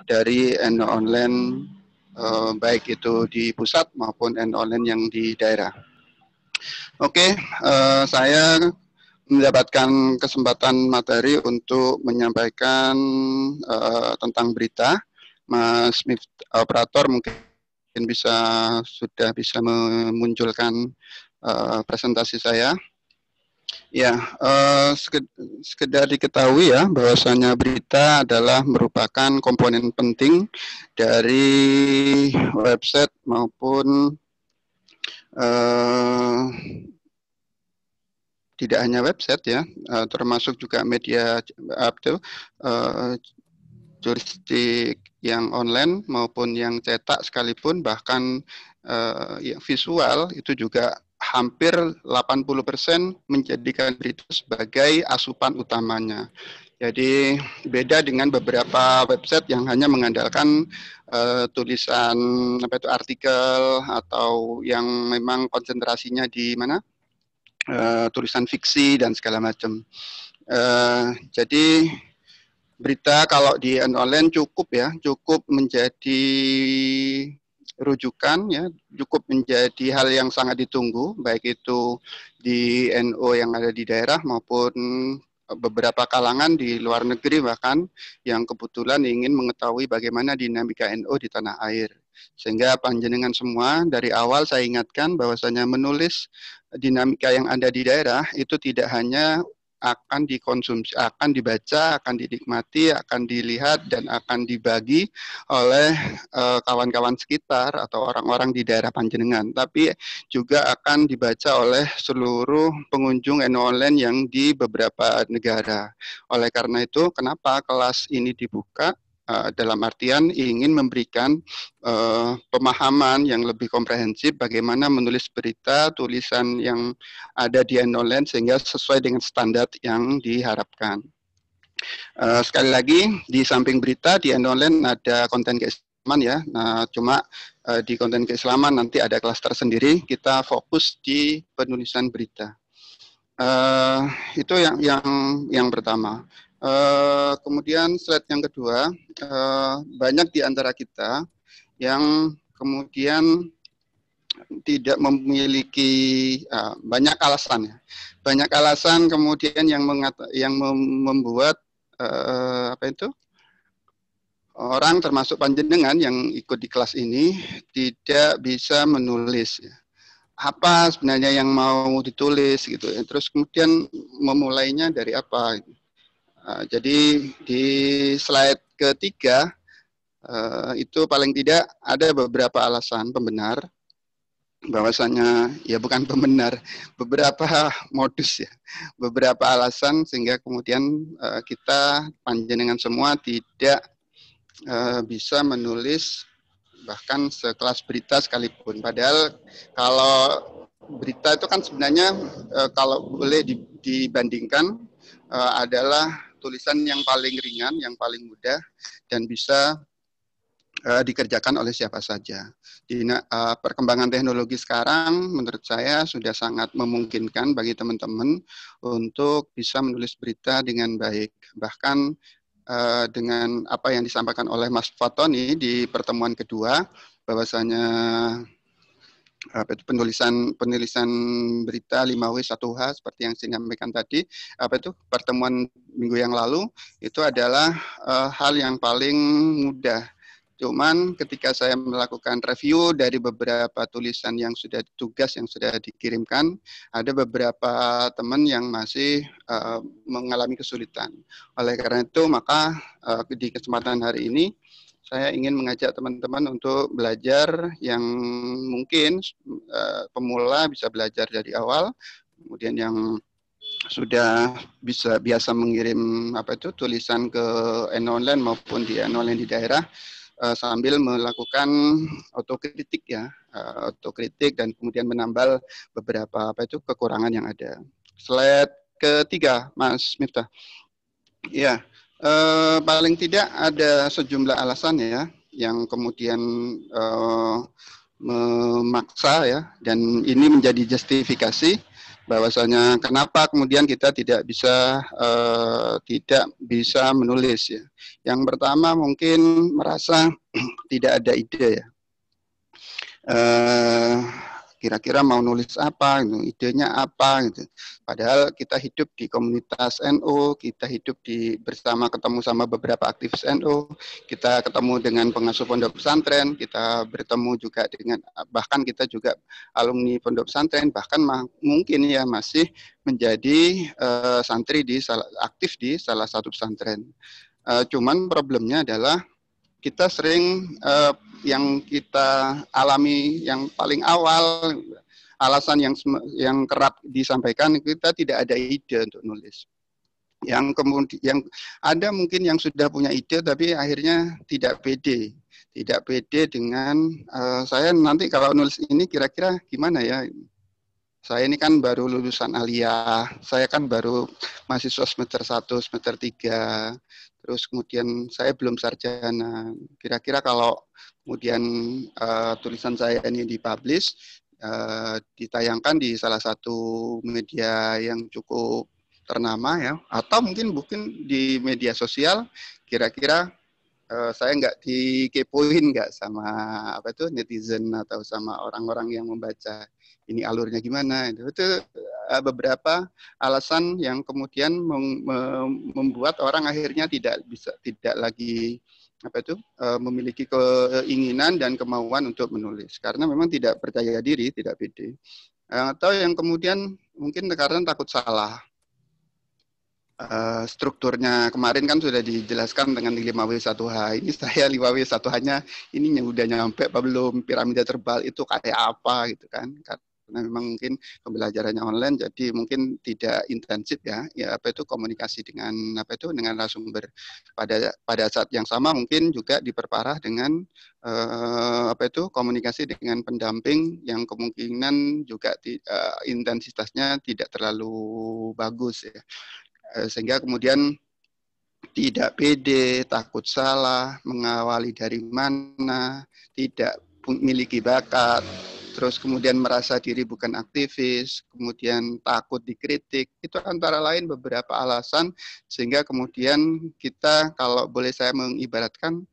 dari online baik itu di pusat maupun online yang di daerah. Oke, saya mendapatkan kesempatan materi untuk menyampaikan tentang berita. Mas operator mungkin sudah bisa memunculkan presentasi saya. Ya, sekedar diketahui ya bahwasanya berita adalah merupakan komponen penting dari website maupun tidak hanya website ya, termasuk juga media jurnalistik yang online maupun yang cetak sekalipun, bahkan yang visual itu juga hampir 80% menjadikan berita sebagai asupan utamanya. Jadi beda dengan beberapa website yang hanya mengandalkan tulisan artikel atau yang memang konsentrasinya di mana tulisan fiksi dan segala macam. Jadi berita kalau di online cukup menjadi rujukan ya, cukup menjadi hal yang sangat ditunggu, baik itu di NO yang ada di daerah maupun beberapa kalangan di luar negeri bahkan yang kebetulan ingin mengetahui bagaimana dinamika NO di tanah air. Sehingga panjenengan semua dari awal saya ingatkan bahwasanya menulis dinamika yang ada di daerah itu tidak hanya akan dikonsumsi, akan dibaca, akan dinikmati, akan dilihat, dan akan dibagi oleh kawan-kawan sekitar atau orang-orang di daerah panjenengan, tapi juga akan dibaca oleh seluruh pengunjung online yang di beberapa negara. Oleh karena itu, kenapa kelas ini dibuka? Dalam artian ingin memberikan pemahaman yang lebih komprehensif bagaimana menulis berita, tulisan yang ada di online sehingga sesuai dengan standar yang diharapkan. Sekali lagi, di samping berita di online ada konten keislaman ya. Nah, cuma di konten keislaman nanti ada kelas tersendiri. Kita fokus di penulisan berita. Itu yang pertama. Kemudian slide yang kedua, banyak di antara kita yang kemudian tidak memiliki banyak alasan ya. Banyak alasan kemudian yang membuat orang termasuk panjenengan yang ikut di kelas ini tidak bisa menulis ya. Apa sebenarnya yang mau ditulis gitu ya. Terus kemudian memulainya dari apa gitu. Jadi di slide ketiga itu paling tidak ada beberapa alasan pembenar bahwasanya ya bukan pembenar, beberapa modus ya, beberapa alasan sehingga kemudian kita panjenengan semua tidak bisa menulis bahkan sekelas berita sekalipun. Padahal kalau berita itu kan sebenarnya kalau boleh dibandingkan adalah tulisan yang paling ringan, yang paling mudah dan bisa dikerjakan oleh siapa saja. Di perkembangan teknologi sekarang menurut saya sudah sangat memungkinkan bagi teman-teman untuk bisa menulis berita dengan baik. Bahkan dengan apa yang disampaikan oleh Mas Fatoni di pertemuan kedua, bahwasanya penulisan berita 5W1H seperti yang saya sampaikan tadi, pertemuan minggu yang lalu itu adalah hal yang paling mudah. Cuman ketika saya melakukan review dari beberapa tulisan yang sudah tugas yang sudah dikirimkan, ada beberapa teman yang masih mengalami kesulitan. Oleh karena itu, maka di kesempatan hari ini, saya ingin mengajak teman-teman untuk belajar yang mungkin pemula bisa belajar dari awal, kemudian yang sudah biasa mengirim tulisan ke online maupun di online di daerah, sambil melakukan otokritik ya, otokritik dan kemudian menambal beberapa kekurangan yang ada. Slide ketiga, Mas Miftah. Ya, paling tidak ada sejumlah alasan ya yang kemudian memaksa ya, dan ini menjadi justifikasi bahwasanya kenapa kemudian kita tidak bisa menulis ya. Yang pertama mungkin merasa tidak ada ide ya. Kira-kira mau nulis apa, gitu, idenya apa gitu. Padahal kita hidup di komunitas NU, kita hidup bersama ketemu sama beberapa aktivis NU, kita ketemu dengan pengasuh pondok pesantren, kita bertemu juga dengan bahkan kita juga alumni pondok pesantren, bahkan mungkin ya masih menjadi santri aktif di salah satu pesantren. Cuman problemnya adalah kita sering yang kita alami yang paling awal, alasan yang kerap disampaikan, kita tidak ada ide untuk nulis. Yang kemudian yang ada mungkin yang sudah punya ide tapi akhirnya tidak pede dengan saya nanti kalau nulis ini kira-kira gimana ya. Saya ini kan baru lulusan aliyah, saya kan baru mahasiswa semester 1, semester 3, terus kemudian saya belum sarjana. Kira-kira kalau kemudian tulisan saya ini dipublish, ditayangkan di salah satu media yang cukup ternama ya, atau mungkin di media sosial, kira-kira saya nggak dikepoin nggak sama netizen atau sama orang-orang yang membaca ini alurnya gimana itu beberapa alasan yang kemudian membuat orang akhirnya tidak lagi memiliki keinginan dan kemauan untuk menulis karena memang tidak percaya diri, tidak pede, atau yang kemudian mungkin karena takut salah. Strukturnya kemarin kan sudah dijelaskan dengan 5W1H. Ini saya 5W1H-nya ini yang udah nyampe apa belum, piramida terbal itu kayak apa gitu kan. Karena memang mungkin pembelajarannya online jadi mungkin tidak intensif ya komunikasi dengan dengan narasumber. Pada saat yang sama mungkin juga diperparah dengan komunikasi dengan pendamping yang kemungkinan juga intensitasnya tidak terlalu bagus ya. Sehingga kemudian tidak pede, takut salah, mengawali dari mana, tidak memiliki bakat, terus kemudian merasa diri bukan aktivis, kemudian takut dikritik. Itu antara lain beberapa alasan sehingga kemudian kita kalau boleh saya mengibaratkan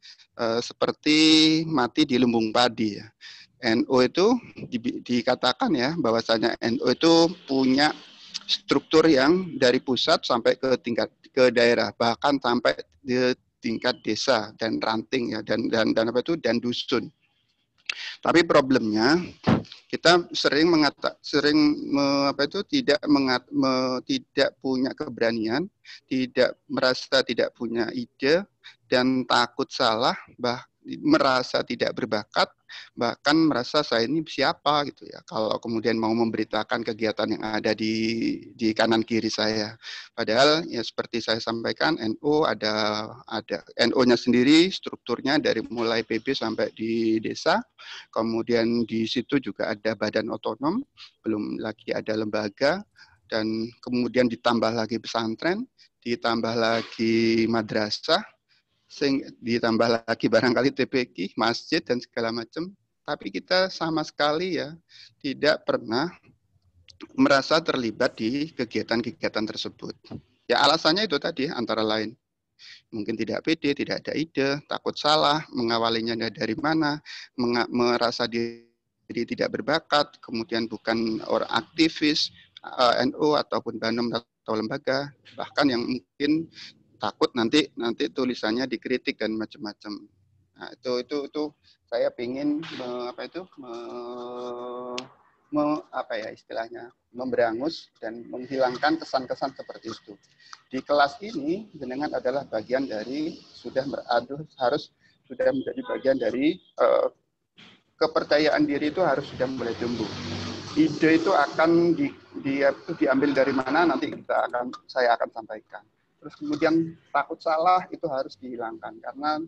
seperti mati di lumbung padi ya. NU itu dikatakan ya bahwasanya NU itu punya struktur yang dari pusat sampai ke daerah, bahkan sampai di tingkat desa dan ranting ya dan dusun. Tapi problemnya kita tidak punya keberanian, merasa tidak punya ide dan takut salah, merasa tidak berbakat, bahkan merasa saya ini siapa gitu ya kalau kemudian mau memberitakan kegiatan yang ada di kanan kiri saya. Padahal ya seperti saya sampaikan, NU ada NU-nya sendiri, strukturnya dari mulai PB sampai di desa, kemudian di situ juga ada badan otonom, belum lagi ada lembaga, dan kemudian ditambah lagi pesantren, ditambah lagi madrasah, ditambah lagi barangkali TPQ, masjid dan segala macam. Tapi kita sama sekali ya tidak pernah merasa terlibat di kegiatan-kegiatan tersebut. Ya alasannya itu tadi antara lain. Mungkin tidak pede, tidak ada ide, takut salah, mengawalinya dari mana, merasa diri tidak berbakat, kemudian bukan orang aktivis NU ataupun BANOM atau lembaga, bahkan yang mungkin takut nanti tulisannya dikritik dan macam-macam. Nah, itu saya ingin istilahnya memberangus dan menghilangkan kesan-kesan seperti itu. Di kelas ini jenengan adalah bagian dari harus menjadi bagian dari kepercayaan diri itu harus sudah mulai tumbuh. Ide itu akan diambil dari mana nanti saya akan sampaikan. Terus kemudian takut salah itu harus dihilangkan karena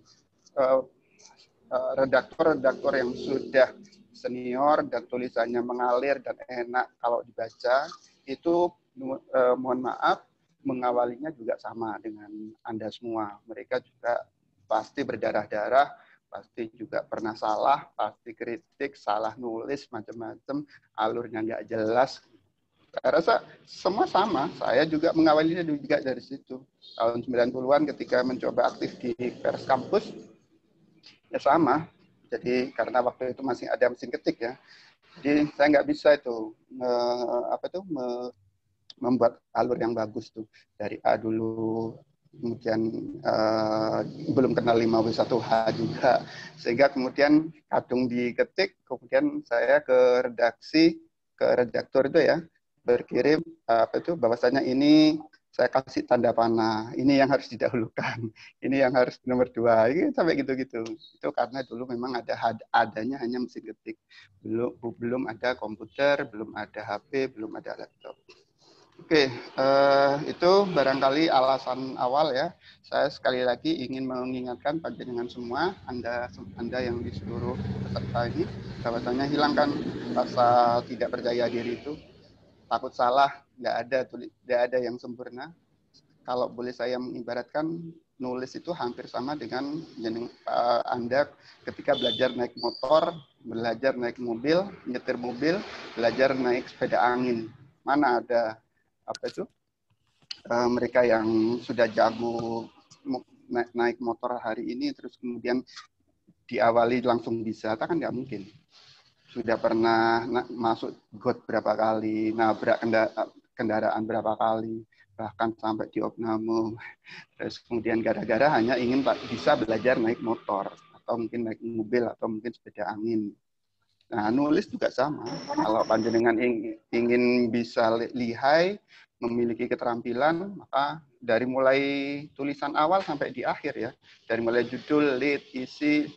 redaktor yang sudah senior dan tulisannya mengalir dan enak kalau dibaca itu mohon maaf mengawalinya juga sama dengan Anda semua. Mereka juga pasti berdarah-darah, pasti juga pernah salah, pasti kritik, salah nulis macam-macam, alurnya nggak jelas. Saya rasa semua sama. Saya juga mengawalinya juga dari situ. Tahun 90-an ketika mencoba aktif di Pers Kampus, ya sama. Jadi karena waktu itu masih ada mesin ketik ya. Jadi saya nggak bisa itu membuat alur yang bagus tuh dari A dulu, kemudian belum kenal 5W1H juga, sehingga kemudian kadung diketik, kemudian saya ke redaksi, ke redaktur itu ya, berkirim bahwasanya ini saya kasih tanda panah, ini yang harus didahulukan, ini yang harus nomor 2, ini sampai gitu-gitu. Itu karena dulu memang adanya hanya mesin ketik, belum ada komputer, belum ada HP, belum ada laptop. Oke, itu barangkali alasan awal ya. Saya sekali lagi ingin mengingatkan panjenengan semua, Anda yang di seluruh peserta ini, bahwasanya hilangkan rasa tidak percaya diri itu, takut salah, nggak ada yang sempurna. Kalau boleh saya mengibaratkan, nulis itu hampir sama dengan Anda ketika belajar naik motor, belajar naik mobil, nyetir mobil, belajar naik sepeda angin. Mana ada mereka yang sudah jago naik motor hari ini terus kemudian diawali langsung bisa, kan nggak mungkin. Sudah pernah masuk got berapa kali, nabrak kendaraan berapa kali, bahkan sampai di opname. Terus kemudian gara-gara hanya ingin bisa belajar naik motor atau mungkin naik mobil atau mungkin sepeda angin. Nah, nulis juga sama. Kalau panjenengan ingin bisa lihai, memiliki keterampilan, maka dari mulai tulisan awal sampai di akhir ya, dari mulai judul, lead, isi,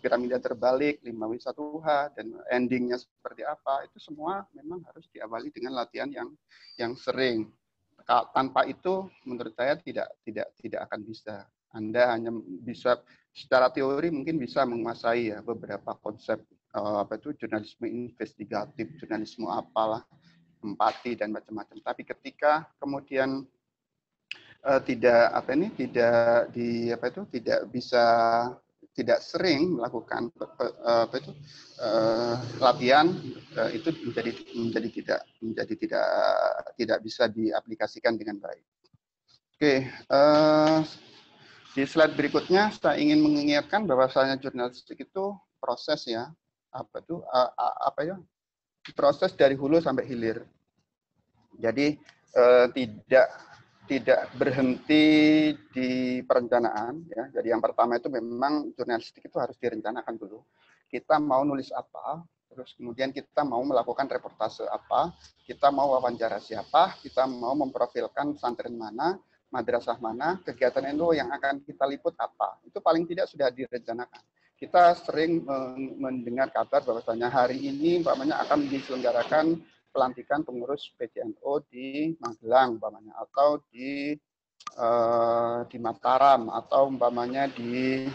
piramida terbalik, 5W1H, dan endingnya seperti apa, itu semua memang harus diawali dengan latihan yang sering. Tanpa itu, menurut saya tidak akan bisa. Anda hanya bisa secara teori mungkin bisa menguasai ya beberapa konsep jurnalisme investigatif, jurnalisme apalah, empati dan macam-macam. Tapi ketika kemudian tidak sering melakukan latihan, itu menjadi tidak bisa diaplikasikan dengan baik. Oke, di slide berikutnya saya ingin mengingatkan bahwasanya jurnalistik itu proses ya, proses dari hulu sampai hilir. Jadi tidak berhenti di perencanaan ya. Jadi yang pertama itu memang jurnalistik itu harus direncanakan dulu. Kita mau nulis apa, terus kemudian kita mau melakukan reportase apa, kita mau wawancara siapa, kita mau memprofilkan pesantren mana, madrasah mana, kegiatan NU yang akan kita liput apa. Itu paling tidak sudah direncanakan. Kita sering mendengar kabar bahwasanya hari ini umpamanya akan diselenggarakan pelantikan pengurus PCNO di Magelang umpamanya, atau di Mataram, atau umpamanya di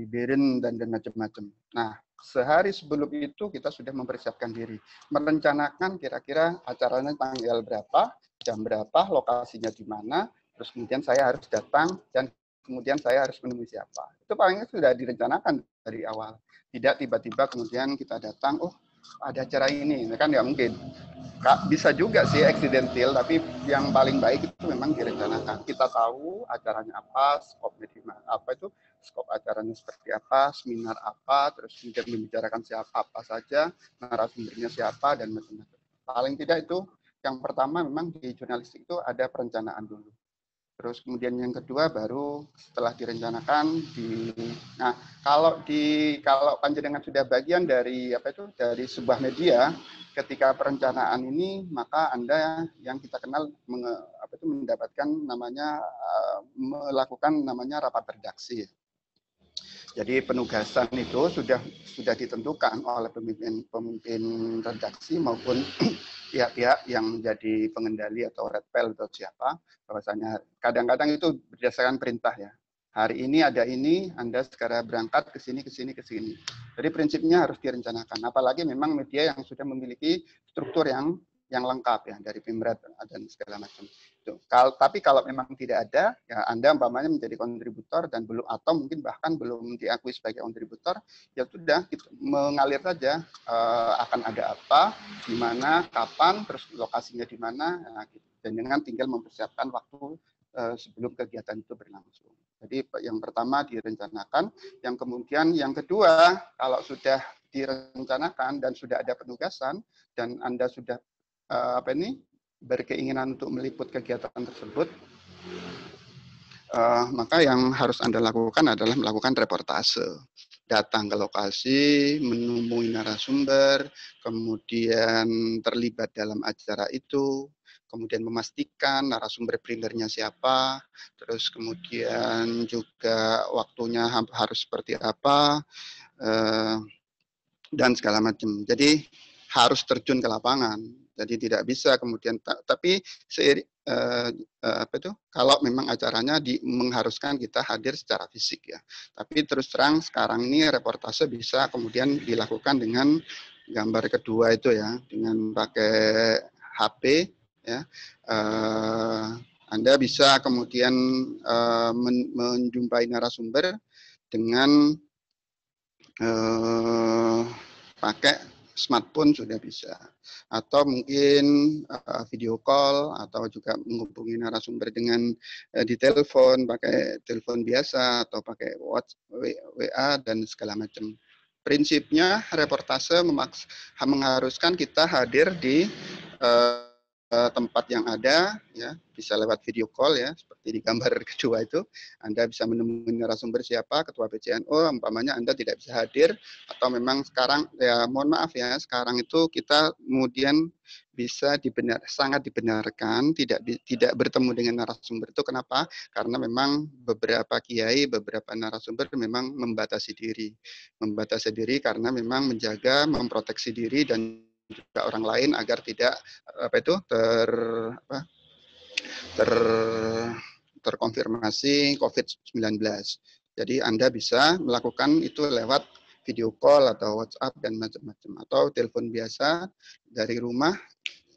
Beren dan macam-macam. Nah, sehari sebelum itu kita sudah mempersiapkan diri, merencanakan kira-kira acaranya tanggal berapa, jam berapa, lokasinya di mana, terus kemudian saya harus datang dan kemudian saya harus menemui siapa. Itu palingnya sudah direncanakan dari awal. Tidak tiba-tiba kemudian kita datang, oh ada acara ini, kan nggak mungkin. Bisa juga sih accidental, tapi yang paling baik itu memang direncanakan. Kita tahu acaranya apa, skopnya di mana, skop acaranya seperti apa, seminar apa, terus kemudian membicarakan siapa apa saja, narasumbernya siapa dan macam-macam. Paling tidak itu yang pertama memang di jurnalistik itu ada perencanaan dulu. Terus kemudian yang kedua baru setelah direncanakan nah kalau panjenengan sudah bagian dari dari sebuah media, ketika perencanaan ini maka Anda yang kita kenal mendapatkan namanya melakukan namanya rapat redaksi. Jadi penugasan itu sudah ditentukan oleh pemimpin redaksi maupun pihak-pihak yang menjadi pengendali atau redpel atau siapa, bahwasanya kadang-kadang itu berdasarkan perintah ya. Hari ini ada ini, Anda sekarang berangkat ke sini, ke sini, ke sini. Jadi prinsipnya harus direncanakan. Apalagi memang media yang sudah memiliki struktur yang yang lengkap ya dari Pemret dan segala macam. Tapi kalau memang tidak ada, ya Anda umpamanya menjadi kontributor dan belum, atau mungkin bahkan belum diakui sebagai kontributor, ya sudah mengalir saja, akan ada apa, di mana, kapan, terus lokasinya di mana, nah, gitu. Dan dengan tinggal mempersiapkan waktu sebelum kegiatan itu berlangsung. Jadi yang pertama direncanakan, yang kedua kalau sudah direncanakan dan sudah ada penugasan dan Anda sudah berkeinginan untuk meliput kegiatan tersebut, maka yang harus Anda lakukan adalah melakukan reportase. Datang ke lokasi, menemui narasumber, kemudian terlibat dalam acara itu, kemudian memastikan narasumber primernya siapa, terus kemudian juga waktunya harus seperti apa, dan segala macam. Jadi harus terjun ke lapangan. Jadi tidak bisa kemudian, tapi kalau memang acaranya mengharuskan kita hadir secara fisik ya. Tapi terus terang sekarang ini reportase bisa kemudian dilakukan dengan gambar kedua itu ya, dengan pakai HP ya. Anda bisa kemudian menjumpai narasumber dengan pakai smartphone sudah bisa, atau mungkin video call, atau juga menghubungi narasumber dengan di telepon, pakai telepon biasa atau pakai WA dan segala macam. Prinsipnya reportase mengharuskan kita hadir di tempat yang ada, ya bisa lewat video call ya, seperti di gambar kedua itu. Anda bisa menemui narasumber siapa, ketua PCNO, umpamanya Anda tidak bisa hadir, atau memang sekarang ya mohon maaf ya, sekarang itu kita kemudian bisa sangat dibenarkan tidak bertemu dengan narasumber itu. Kenapa? Karena memang beberapa kiai, beberapa narasumber memang membatasi diri karena memang menjaga, memproteksi diri dan juga orang lain agar tidak terkonfirmasi COVID-19. Jadi Anda bisa melakukan itu lewat video call atau WhatsApp dan macam-macam, atau telepon biasa dari rumah,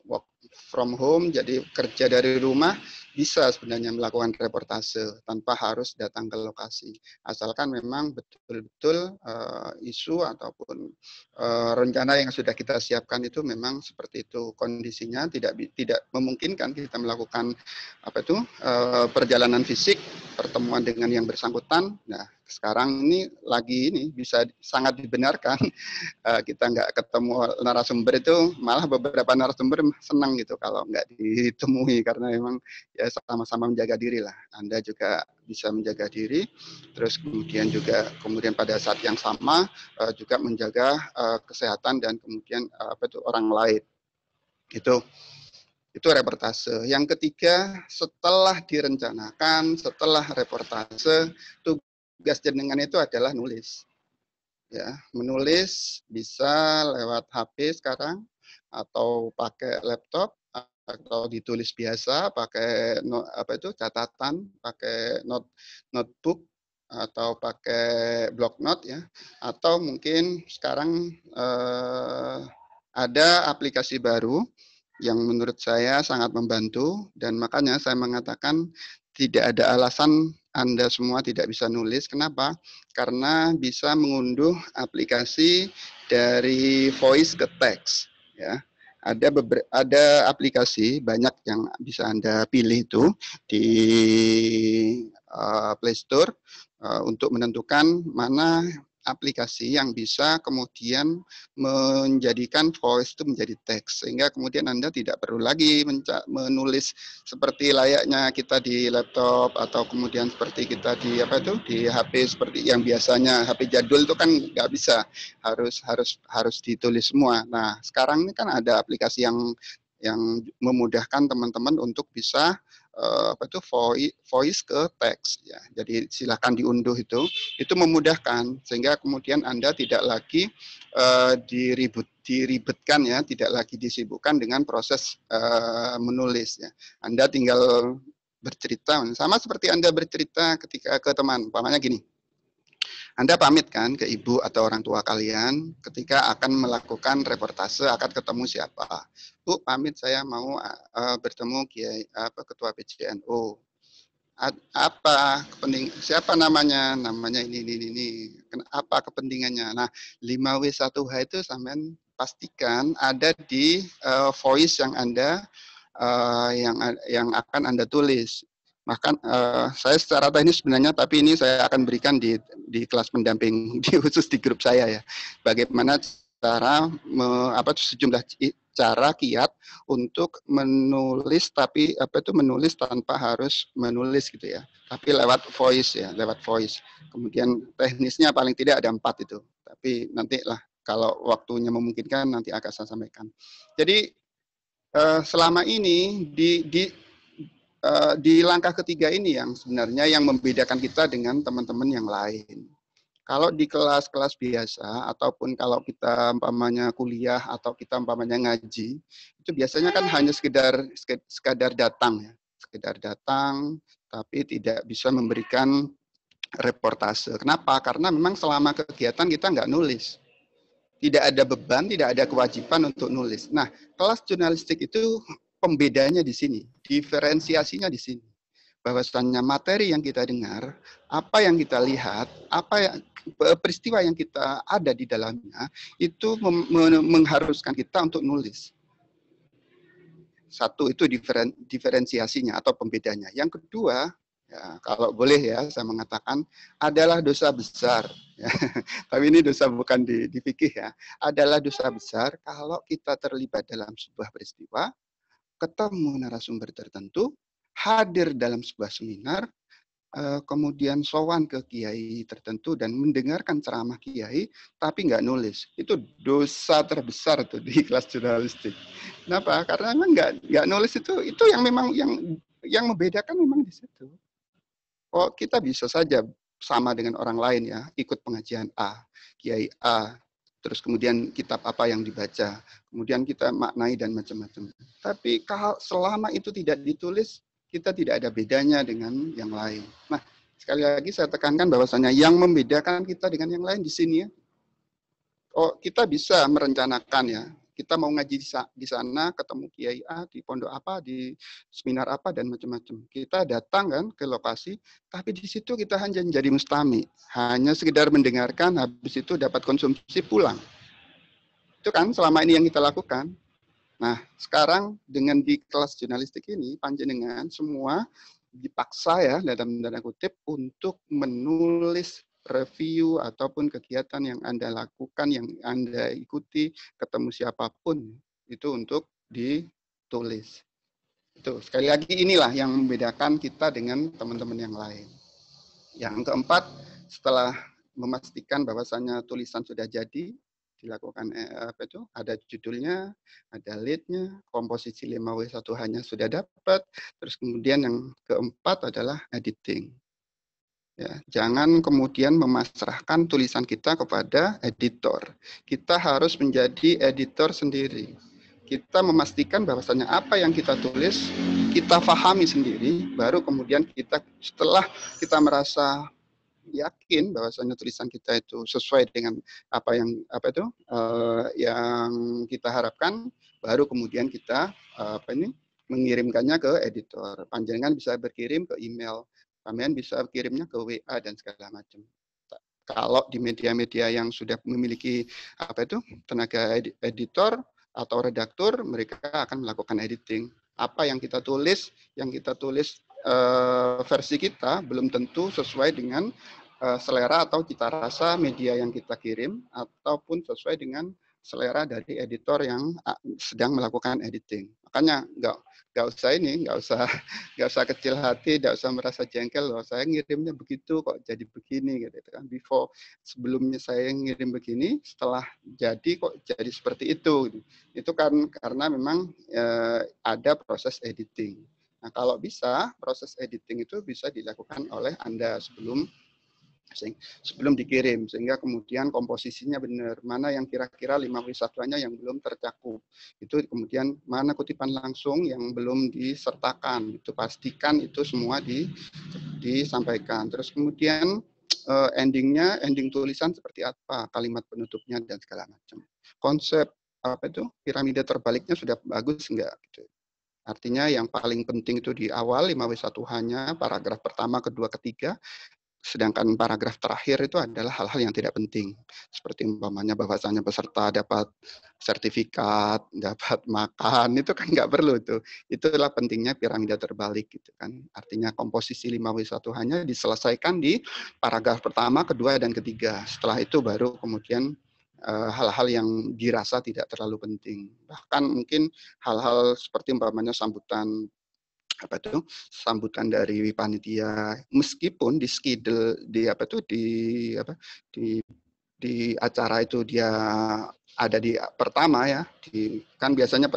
work from home, jadi kerja dari rumah, bisa sebenarnya melakukan reportase tanpa harus datang ke lokasi. Asalkan memang betul-betul isu ataupun rencana yang sudah kita siapkan itu memang seperti itu kondisinya, tidak memungkinkan kita melakukan perjalanan fisik, pertemuan dengan yang bersangkutan. Nah, sekarang ini bisa sangat dibenarkan kita nggak ketemu narasumber itu, malah beberapa narasumber senang gitu kalau nggak ditemui, karena memang ya sama-sama menjaga diri lah. Anda juga bisa menjaga diri, terus kemudian pada saat yang sama juga menjaga kesehatan dan kemudian orang lain. Itu reportase. Yang ketiga, setelah direncanakan, setelah reportase, tugas jenengan itu adalah nulis. Ya, menulis bisa lewat HP sekarang, atau pakai laptop, atau ditulis biasa pakai catatan, pakai notebook, atau pakai block note ya, atau mungkin sekarang ada aplikasi baru yang menurut saya sangat membantu, dan makanya saya mengatakan tidak ada alasan Anda semua tidak bisa nulis. Kenapa? Karena bisa mengunduh aplikasi dari voice ke text. Ya, ada aplikasi banyak yang bisa Anda pilih itu di Play Store untuk menentukan mana aplikasi yang bisa kemudian menjadikan voice itu menjadi teks, sehingga kemudian Anda tidak perlu lagi menulis seperti layaknya kita di laptop, atau kemudian seperti kita di HP seperti yang biasanya HP jadul itu kan nggak bisa, harus ditulis semua. Nah, sekarang ini kan ada aplikasi yang memudahkan teman-teman untuk bisa voice ke teks ya. Jadi silakan diunduh, itu memudahkan, sehingga kemudian Anda tidak lagi diribetkan ya, tidak lagi disibukkan dengan proses menulis ya. Anda tinggal bercerita, sama seperti Anda bercerita ketika ke teman, umpamanya gini. Anda pamit kan ke ibu atau orang tua kalian ketika akan melakukan reportase, akan ketemu siapa. Bu, pamit saya mau bertemu Kiai ketua PJNU. Apa kepenting siapa namanya? Namanya ini. Apa kepentingannya? Nah, 5W1H itu sampean pastikan ada di voice yang Anda yang akan Anda tulis. Bahkan saya secara teknis sebenarnya, tapi ini saya akan berikan di kelas pendamping khusus di grup saya ya. Bagaimana cara sejumlah cara kiat untuk menulis, tapi menulis tanpa harus menulis gitu ya. Tapi lewat voice ya, lewat voice. Kemudian teknisnya paling tidak ada 4 itu. Tapi nanti lah kalau waktunya memungkinkan nanti akan saya sampaikan. Jadi selama ini di langkah ketiga ini yang sebenarnya yang membedakan kita dengan teman-teman yang lain. Kalau di kelas-kelas biasa ataupun kalau kita umpamanya kuliah atau kita umpamanya ngaji, itu biasanya kan hanya sekedar datang ya, sekedar datang tapi tidak bisa memberikan reportase. Kenapa? Karena memang selama kegiatan kita nggak nulis. Tidak ada beban, tidak ada kewajiban untuk nulis. Nah, kelas jurnalistik itu pembedanya di sini, diferensiasinya di sini. Bahwasannya materi yang kita dengar, apa yang kita lihat, peristiwa yang kita ada di dalamnya, itu mengharuskan kita untuk nulis. Satu, itu diferensiasinya atau pembedanya. Yang kedua, ya, kalau boleh ya saya mengatakan, adalah dosa besar. Ya. Tapi ini dosa bukan di fikih ya. Adalah dosa besar kalau kita terlibat dalam sebuah peristiwa, ketemu narasumber tertentu, hadir dalam sebuah seminar, kemudian sowan ke kiai tertentu dan mendengarkan ceramah kiai, tapi nggak nulis. Itu dosa terbesar tuh di kelas jurnalistik. Kenapa? Karena memang nggak nulis itu yang memang yang membedakan memang di situ. Oh, kita bisa saja sama dengan orang lain ya, ikut pengajian A, kiai A, terus kemudian kitab apa yang dibaca, kemudian kita maknai dan macam-macam. Tapi kalau selama itu tidak ditulis, kita tidak ada bedanya dengan yang lain. Nah, sekali lagi saya tekankan bahwasanya yang membedakan kita dengan yang lain di sini ya. Oh, kita bisa merencanakan ya. Kita mau ngaji di sana, ketemu kiai A di pondok apa, di seminar apa dan macam-macam. Kita datang kan ke lokasi, tapi di situ kita hanya menjadi mustami, hanya sekedar mendengarkan, habis itu dapat konsumsi pulang. Itu kan selama ini yang kita lakukan. Nah, sekarang dengan di kelas jurnalistik ini, panjenengan semua dipaksa ya, dalam tanda kutip, untuk menulis review ataupun kegiatan yang Anda lakukan, yang Anda ikuti, ketemu siapapun, itu untuk ditulis. Itu sekali lagi inilah yang membedakan kita dengan teman-teman yang lain. Yang keempat, setelah memastikan bahwasannya tulisan sudah jadi, dilakukan ada judulnya, ada lead-nya, komposisi 5W1H-nya sudah dapat, terus kemudian yang keempat adalah editing. Ya, jangan kemudian memasrahkan tulisan kita kepada editor. Kita harus menjadi editor sendiri. Kita memastikan bahwasannya apa yang kita tulis, kita pahami sendiri, baru kemudian setelah kita merasa yakin bahwasanya tulisan kita itu sesuai dengan yang kita harapkan, baru kemudian kita mengirimkannya ke editor. Panjenengan bisa berkirim ke email, kalian bisa kirimnya ke WA dan segala macam. Kalau di media-media yang sudah memiliki tenaga editor atau redaktur, mereka akan melakukan editing. Apa yang kita tulis versi kita belum tentu sesuai dengan selera atau cita rasa media yang kita kirim, ataupun sesuai dengan selera dari editor yang sedang melakukan editing. Makanya nggak usah kecil hati, nggak usah merasa jengkel loh. Saya ngirimnya begitu kok jadi begini gitu kan. Sebelumnya saya ngirim begini, setelah jadi kok jadi seperti itu. Itu kan karena memang ada proses editing. Nah, kalau bisa proses editing itu bisa dilakukan oleh Anda sebelum dikirim, sehingga kemudian komposisinya benar, mana yang kira-kira 5W1H-nya yang belum tercakup, itu kemudian mana kutipan langsung yang belum disertakan, itu pastikan itu semua disampaikan. Terus kemudian ending tulisan seperti apa, kalimat penutupnya dan segala macam. Konsep apa itu piramida terbaliknya sudah bagus enggak gitu. Artinya yang paling penting itu di awal 5W1H-nya, paragraf pertama, kedua, ketiga, sedangkan paragraf terakhir itu adalah hal-hal yang tidak penting. Seperti umpamanya bahwasanya peserta dapat sertifikat, dapat makan, itu kan nggak perlu itu. Itulah pentingnya piramida terbalik gitu kan. Artinya komposisi 5W1H-nya diselesaikan di paragraf pertama, kedua, dan ketiga. Setelah itu baru kemudian hal-hal yang dirasa tidak terlalu penting. Bahkan mungkin hal-hal seperti umpamanya sambutan apa itu sambutan dari panitia, meskipun di schedule di apa itu di acara itu dia ada di pertama ya, kan biasanya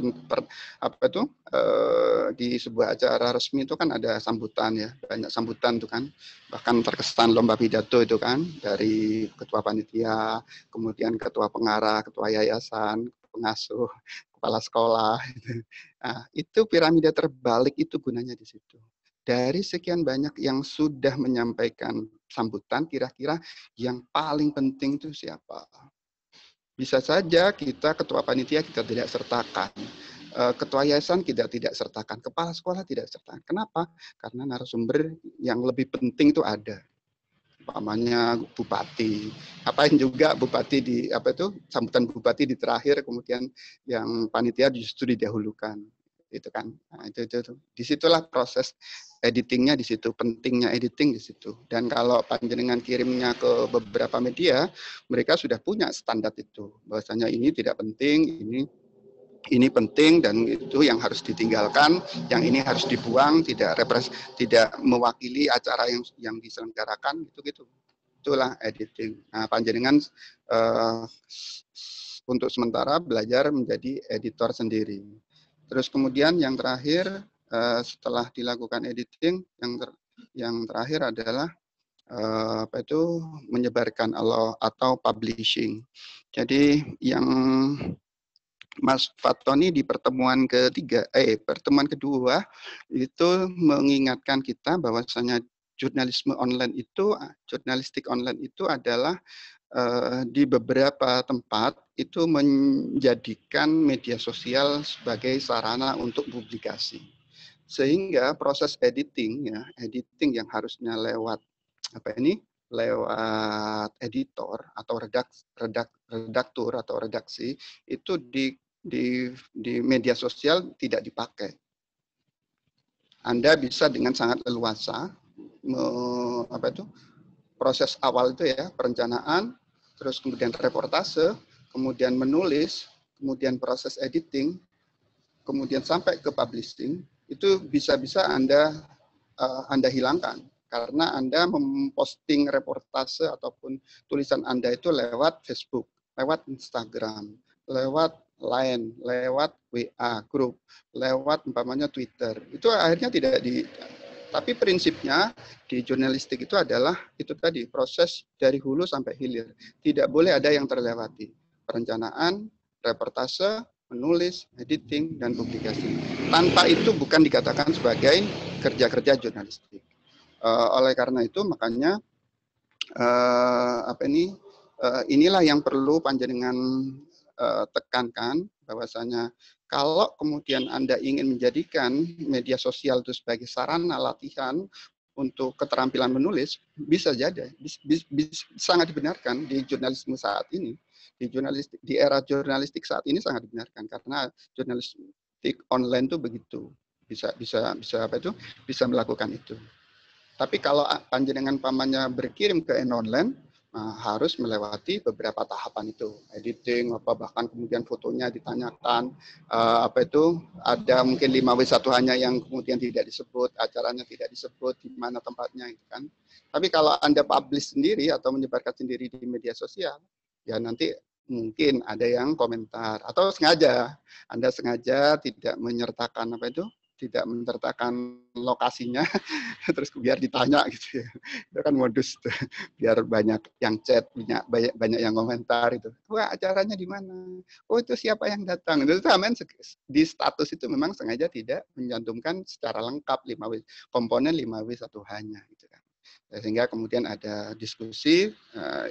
di sebuah acara resmi itu kan ada sambutan ya, banyak sambutan tuh kan, bahkan terkesan lomba pidato itu kan dari ketua panitia, kemudian ketua pengarah, ketua yayasan, pengasuh, kepala sekolah. Nah, itu piramida terbalik itu gunanya di situ. Dari sekian banyak yang sudah menyampaikan sambutan, kira-kira yang paling penting itu siapa? Bisa saja kita ketua panitia kita tidak sertakan, ketua yayasan kita tidak sertakan, kepala sekolah tidak sertakan. Kenapa? Karena narasumber yang lebih penting itu ada. Umpamanya bupati, apain juga bupati di sambutan bupati di terakhir, kemudian yang panitia justru didahulukan, itu kan. Nah, itu disitulah proses editingnya, di situ pentingnya editing di situ. Dan kalau panjenengan kirimnya ke beberapa media, mereka sudah punya standar itu, bahwasanya ini tidak penting, ini penting dan itu yang harus ditinggalkan, yang ini harus dibuang, tidak mewakili acara yang diselenggarakan, gitu. Itulah editing. Nah, panjenengan untuk sementara belajar menjadi editor sendiri. Terus kemudian yang terakhir setelah dilakukan editing, yang terakhir adalah menyebarkan atau publishing. Jadi yang Mas Fatoni di pertemuan kedua itu mengingatkan kita bahwasanya jurnalistik online itu adalah di beberapa tempat itu menjadikan media sosial sebagai sarana untuk publikasi. Sehingga proses editing yang harusnya lewat lewat editor atau redaktur atau redaksi itu di media sosial tidak dipakai. Anda bisa dengan sangat leluasa proses awal itu ya, perencanaan, terus kemudian reportase, kemudian menulis, kemudian proses editing, kemudian sampai ke publishing, itu bisa-bisa Anda hilangkan karena Anda memposting reportase ataupun tulisan Anda itu lewat Facebook, lewat Instagram, lewat Line, lewat WA grup, lewat umpamanya Twitter. Itu akhirnya tapi prinsipnya di jurnalistik itu adalah itu tadi, proses dari hulu sampai hilir. Tidak boleh ada yang terlewati. Perencanaan, reportase, menulis, editing, dan publikasi. Tanpa itu bukan dikatakan sebagai kerja-kerja jurnalistik. Oleh karena itu makanya inilah yang perlu panjenengan tekankan, bahwasanya kalau kemudian Anda ingin menjadikan media sosial itu sebagai sarana latihan untuk keterampilan menulis, bisa jadi sangat dibenarkan di jurnalisme saat ini, di era jurnalistik saat ini sangat dibenarkan karena jurnalistik online itu begitu bisa melakukan itu. Tapi kalau panjenengan pamannya berkirim ke online, harus melewati beberapa tahapan itu, editing, bahkan kemudian fotonya ditanyakan, ada mungkin 5W1H-nya yang kemudian tidak disebut, acaranya tidak disebut, di mana tempatnya, gitu kan. Tapi kalau Anda publish sendiri atau menyebarkan sendiri di media sosial, ya nanti mungkin ada yang komentar, atau Anda sengaja tidak menyertakan lokasinya, terus biar ditanya gitu ya. Itu kan modus tuh. Biar banyak yang chat, banyak yang komentar itu. Wah, acaranya di mana? Oh, itu siapa yang datang? Itu di status itu memang sengaja tidak mencantumkan secara lengkap komponen 5W1H-nya gitu kan. Sehingga kemudian ada diskusi,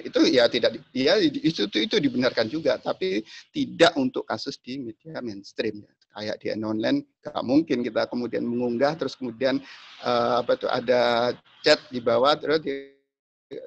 itu ya tidak ya itu dibenarkan juga, tapi tidak untuk kasus di media mainstream ya. Kayak di online nggak mungkin kita kemudian mengunggah terus kemudian apa itu ada chat di bawah terus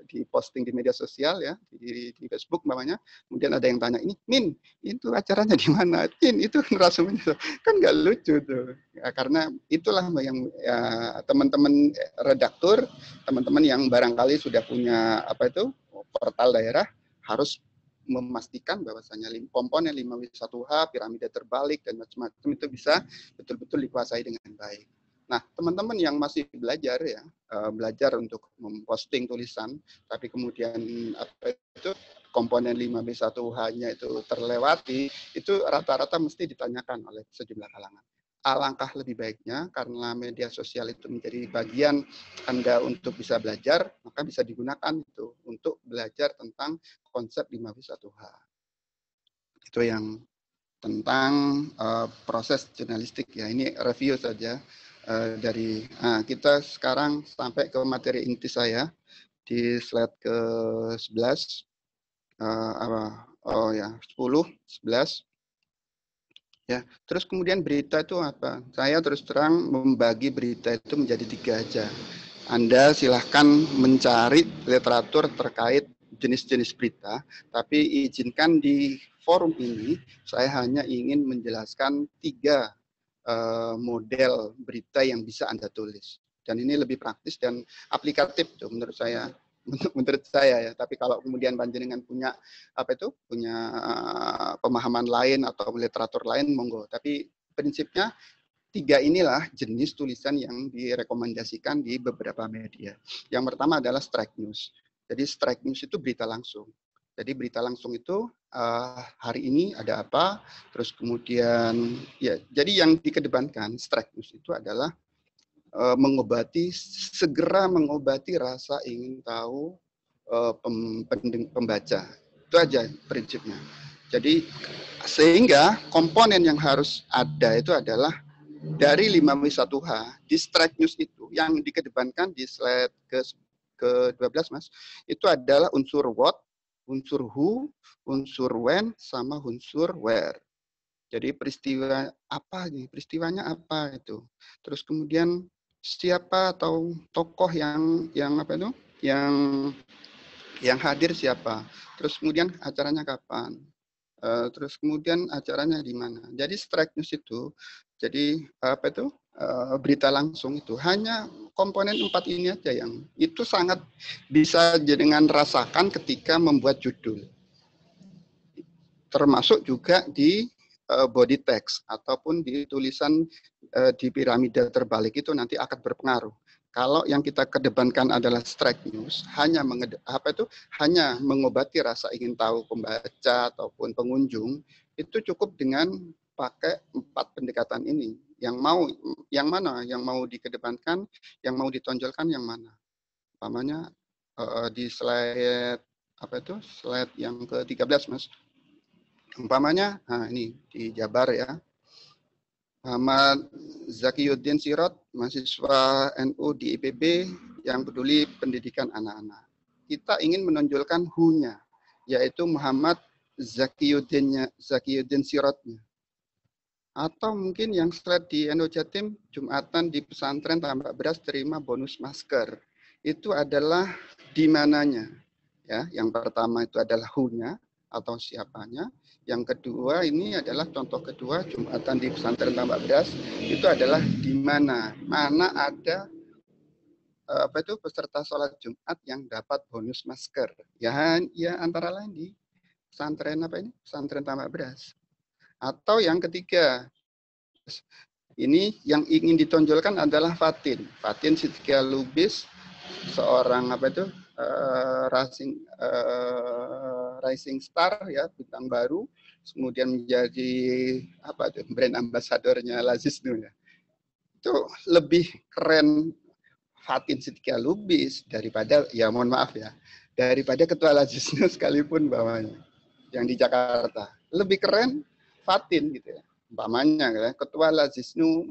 di posting di media sosial ya di Facebook namanya, kemudian ada yang tanya ini Min itu acaranya di mana, Min itu narasumbernya, kan nggak lucu tuh ya, karena itulah yang ya, teman-teman redaktur, teman-teman yang barangkali sudah punya apa itu portal daerah harus memastikan bahwasanya komponen 5W1H, piramida terbalik dan macam-macam itu bisa betul-betul dikuasai dengan baik. Nah, teman-teman yang masih belajar ya, belajar untuk memposting tulisan, tapi kemudian apa itu komponen 5W1H-nya itu terlewati, itu rata-rata mesti ditanyakan oleh sejumlah kalangan. Alangkah lebih baiknya karena media sosial itu menjadi bagian Anda untuk bisa belajar, maka bisa digunakan itu untuk belajar tentang konsep 5W1H. Itu yang tentang proses jurnalistik ya. Ini review saja dari kita sekarang sampai ke materi inti saya di slide ke-11 oh ya 10 11 ya. Terus kemudian berita itu apa? Saya terus terang membagi berita itu menjadi 3 aja. Anda silahkan mencari literatur terkait jenis-jenis berita, tapi izinkan di forum ini saya hanya ingin menjelaskan 3 model berita yang bisa Anda tulis. Dan ini lebih praktis dan aplikatif tuh menurut saya. Menurut saya ya. Tapi kalau kemudian panjenengan punya apa itu, punya pemahaman lain atau literatur lain monggo. Tapi prinsipnya 3 inilah jenis tulisan yang direkomendasikan di beberapa media. Yang pertama adalah strike news. Jadi strike news itu berita langsung. Jadi berita langsung itu hari ini ada apa, terus kemudian ya jadi yang dikedepankan strike news itu adalah segera mengobati rasa ingin tahu pembaca. Itu aja prinsipnya. Jadi sehingga komponen yang harus ada itu adalah dari 5W1H di strike news itu yang dikedepankan di slide ke-12 Mas, itu adalah unsur what, unsur who, unsur when, sama unsur where. Jadi peristiwa apa nih? Peristiwanya apa itu? Terus kemudian siapa atau tokoh yang apa itu? Yang hadir siapa? Terus kemudian acaranya kapan? Terus kemudian acaranya di mana? Jadi strike news itu, jadi apa itu berita langsung itu hanya komponen 4 ini aja yang itu sangat bisa dengan rasakan ketika membuat judul, termasuk juga di body text ataupun di tulisan di piramida terbalik itu nanti akan berpengaruh. Kalau yang kita kedepankan adalah strike news, hanya hanya mengobati rasa ingin tahu pembaca ataupun pengunjung, itu cukup dengan pakai 4 pendekatan ini. Yang mana? Yang mau dikedepankan, yang mau ditonjolkan yang mana? Umpamanya di slide slide yang ke-13 Mas. Umpamanya, nah ini di Jabar ya. Muhammad Zakiyuddin Sirot, mahasiswa NU di IPB yang peduli pendidikan anak-anak. Kita ingin menonjolkan hu-nya, yaitu Muhammad Zakiyuddin Sirotnya. Atau mungkin yang slide di NU Jatim, Jumatan di pesantren tambak beras terima bonus masker. Itu adalah di mananya. Ya, yang pertama itu adalah hu-nya atau siapanya. Yang kedua ini adalah contoh kedua Jumatan di pesantren tambak beras itu adalah di mana ada peserta sholat Jumat yang dapat bonus masker. Ya antara lain di pesantren pesantren tambak beras. Atau yang ketiga ini yang ingin ditonjolkan adalah Fatin Sidqiah Lubis, seorang rising star ya, bintang baru, kemudian menjadi brand ambasadornya Lazisnu ya. Itu lebih keren Fatin Sidqiah Lubis daripada daripada ketua Lazisnu sekalipun bawahnya yang di Jakarta. Lebih keren Fatin gitu ya. Ketua Lazisnu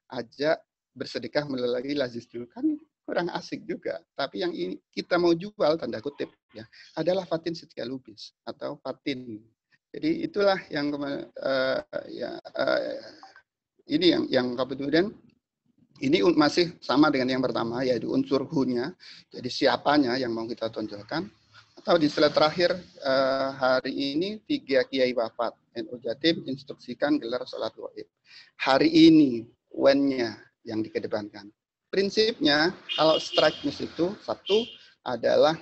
ajak bersedekah melalui Lazisnu, kan kurang asik juga. Tapi yang ini kita mau jual tanda kutip ya adalah Fatin Setia Lubis atau Fatin. Jadi itulah yang ini yang kemudian ini masih sama dengan yang pertama, yaitu unsur who-nya, jadi siapanya yang mau kita tonjolkan. Atau di slide terakhir, hari ini 3 kiai wafat, NU Jatim instruksikan gelar sholat gaib. Hari ini, when-nya yang dikedepankan. Prinsipnya, kalau strike news itu, satu adalah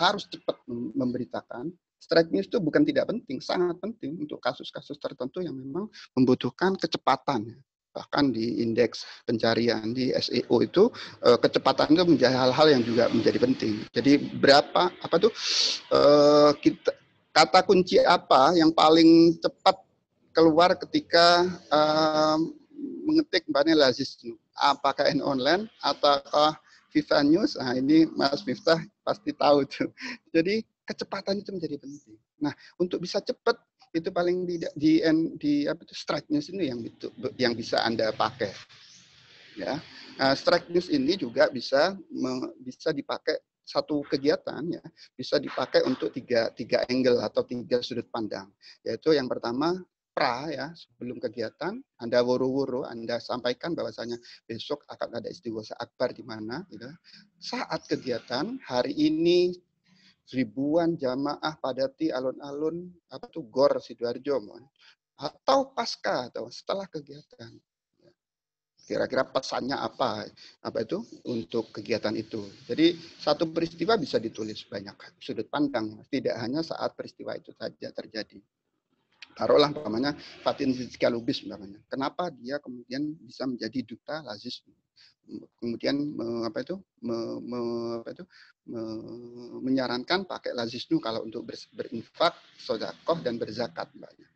harus cepat memberitakan. Strike news itu bukan tidak penting, sangat penting untuk kasus-kasus tertentu yang memang membutuhkan kecepatan. Bahkan di indeks pencarian di SEO itu kecepatan itu menjadi hal-hal yang juga menjadi penting. Jadi berapa apa tuh kata kunci apa yang paling cepat keluar ketika mengetik Mbaknya Lazis, apakah N online ataukah Viva News? Nah ini Mas Miftah pasti tahu tuh. Jadi kecepatan itu menjadi penting. Nah untuk bisa cepat itu paling tidak di apa itu strike news ini yang bisa Anda pakai ya. Strike news ini juga bisa dipakai satu kegiatan ya, bisa dipakai untuk tiga angle atau 3 sudut pandang, yaitu yang pertama ya, sebelum kegiatan Anda woro-woro Anda sampaikan bahwasanya besok akan ada istighosa akbar di mana gitu. Saat kegiatan hari ini ribuan jamaah padati alun-alun apa tuh Gor Sidoarjo atau pasca atau setelah kegiatan. Kira-kira pesannya apa itu untuk kegiatan itu. Jadi satu peristiwa bisa ditulis banyak sudut pandang, tidak hanya saat peristiwa itu saja terjadi. Taruhlah umpamanya Fatin Setia Lubis umpamanya. Kenapa dia kemudian bisa menjadi duta Lazis? Kemudian menyarankan pakai lazisnu kalau untuk berinfak, sedekah dan berzakat banyak.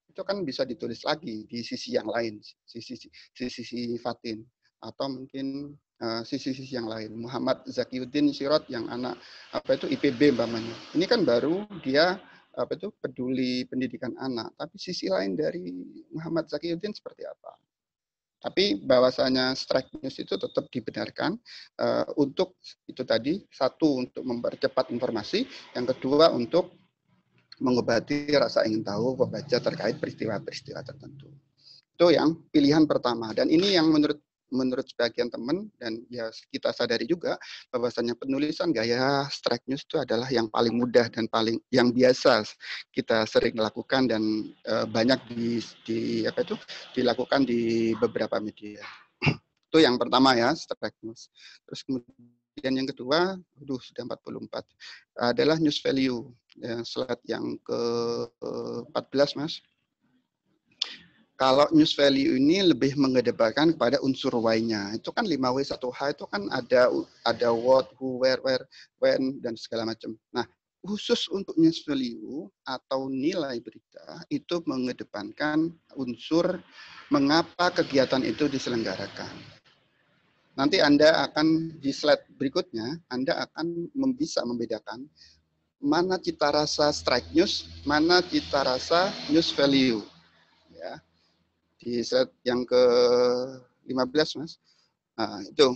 Itu kan bisa ditulis lagi di sisi yang lain, sisi Fatin atau mungkin sisi yang lain. Muhammad Zakiuddin Sirot yang anak IPB umpamanya. Ini kan baru dia peduli pendidikan anak, tapi sisi lain dari Muhammad Zakiuddin seperti apa? Tapi bahwasanya strike news itu tetap dibenarkan untuk itu tadi, satu untuk mempercepat informasi, yang kedua untuk mengobati rasa ingin tahu pembaca terkait peristiwa-peristiwa tertentu. Itu yang pilihan pertama. Dan ini yang menurut sebagian teman dan ya kita sadari juga bahwasanya penulisan gaya strike news itu adalah yang paling mudah dan paling yang biasa kita sering lakukan dan banyak dilakukan di beberapa media. Itu yang pertama ya, strike news. Terus kemudian yang kedua, sudah 44, adalah news value. Ya, slide yang ke-14 Mas. Kalau news value ini lebih mengedepankan kepada unsur why-nya. Itu kan 5W 1H itu kan ada what, who, where, when, dan segala macam. Nah, khusus untuk news value atau nilai berita itu mengedepankan unsur mengapa kegiatan itu diselenggarakan. Nanti Anda akan di slide berikutnya, Anda akan bisa membedakan mana cita rasa strike news, mana cita rasa news value. Ya. Di slide yang ke-15 Mas. Nah, itu.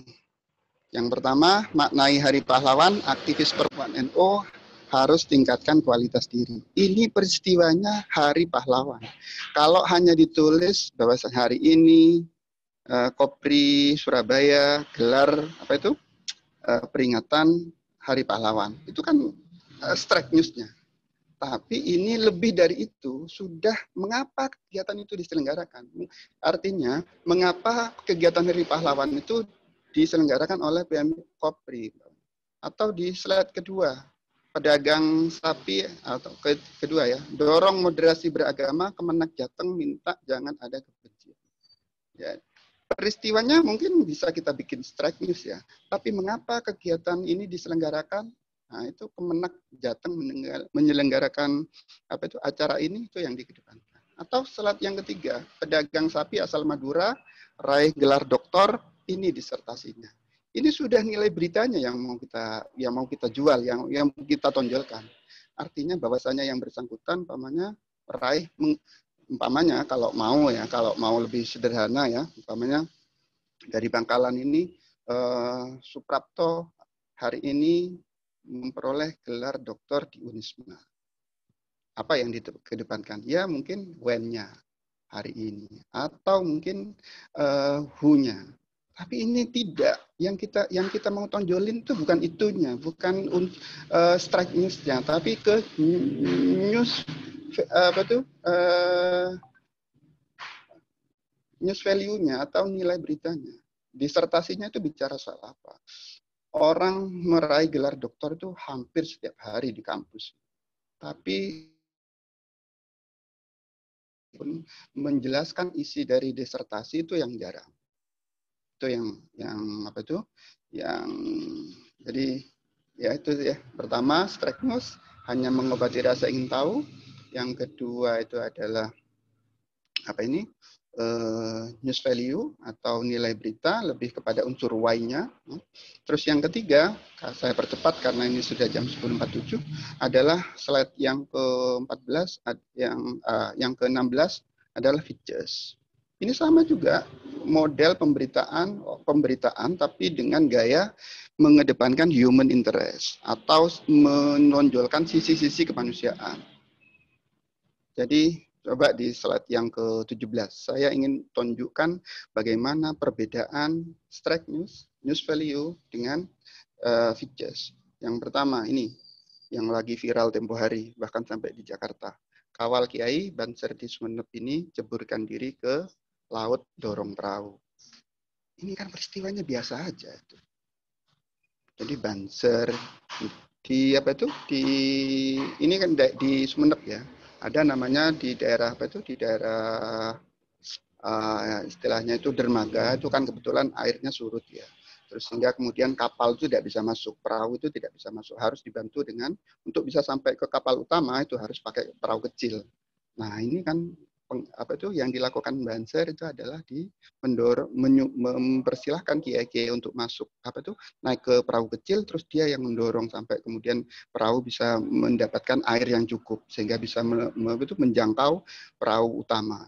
Yang pertama, maknai Hari Pahlawan, aktivis perempuan NU harus tingkatkan kualitas diri. Ini peristiwanya Hari Pahlawan. Kalau hanya ditulis bahwa hari ini Kopri Surabaya gelar peringatan Hari Pahlawan. Itu kan strike news-nya. Tapi ini lebih dari itu, sudah mengapa kegiatan itu diselenggarakan. Artinya, mengapa kegiatan Hari Pahlawan itu diselenggarakan oleh PM Kopri. Atau di slide kedua, pedagang sapi, atau kedua ya, dorong moderasi beragama, Kemenak Jateng minta jangan ada kebencian. Ya, peristiwanya mungkin bisa kita bikin strike news ya, tapi mengapa kegiatan ini diselenggarakan? Nah, itu Kemenak Jateng menyelenggarakan acara ini, itu yang dikedepankan. Atau slide yang ketiga, pedagang sapi asal Madura raih gelar doktor, ini disertasinya. Ini sudah nilai beritanya yang mau kita jual, yang kita tonjolkan. Artinya bahwasanya yang bersangkutan umpamanya kalau mau lebih sederhana ya, umpamanya dari Bangkalan ini Suprapto hari ini memperoleh gelar doktor di Unisma. Apa yang dikedepankan? Ya mungkin WEN-nya hari ini, atau mungkin WHO-nya. Tapi ini tidak. Yang kita mau tonjolin itu bukan itunya, bukan strike news-nya, tapi ke news news value-nya atau nilai beritanya. Disertasinya itu bicara soal apa? Orang meraih gelar doktor itu hampir setiap hari di kampus. Tapi menjelaskan isi dari disertasi itu yang jarang. Itu yang apa itu? Yang jadi ya itu ya. Pertama, strike news hanya mengobati rasa ingin tahu. Yang kedua itu adalah apa ini? News value atau nilai berita lebih kepada unsur why-nya. Terus yang ketiga, saya percepat karena ini sudah jam 10.47, adalah slide yang ke-14, yang ke-16 adalah features. Ini sama juga model pemberitaan tapi dengan gaya mengedepankan human interest atau menonjolkan sisi-sisi kemanusiaan. Jadi coba di slide yang ke-17, saya ingin tunjukkan bagaimana perbedaan strike news, news value dengan features. Yang pertama ini, yang lagi viral tempo hari, bahkan sampai di Jakarta. Kawal Kiai, Banser di Sumeneb ini ceburkan diri ke laut dorong perahu. Ini kan peristiwanya biasa aja. Jadi Banser di apa itu? Ini kan di Sumeneb ya. Ada namanya di daerah apa itu? Di daerah istilahnya itu dermaga, itu kan kebetulan airnya surut ya. Terus sehingga kemudian kapal itu tidak bisa masuk, perahu itu tidak bisa masuk, harus dibantu dengan untuk bisa sampai ke kapal utama itu harus pakai perahu kecil. Nah ini kan apa itu yang dilakukan Banser itu adalah di mempersilahkan kiai-kiai untuk masuk apa itu naik ke perahu kecil, terus dia yang mendorong sampai kemudian perahu bisa mendapatkan air yang cukup sehingga bisa menjangkau perahu utama.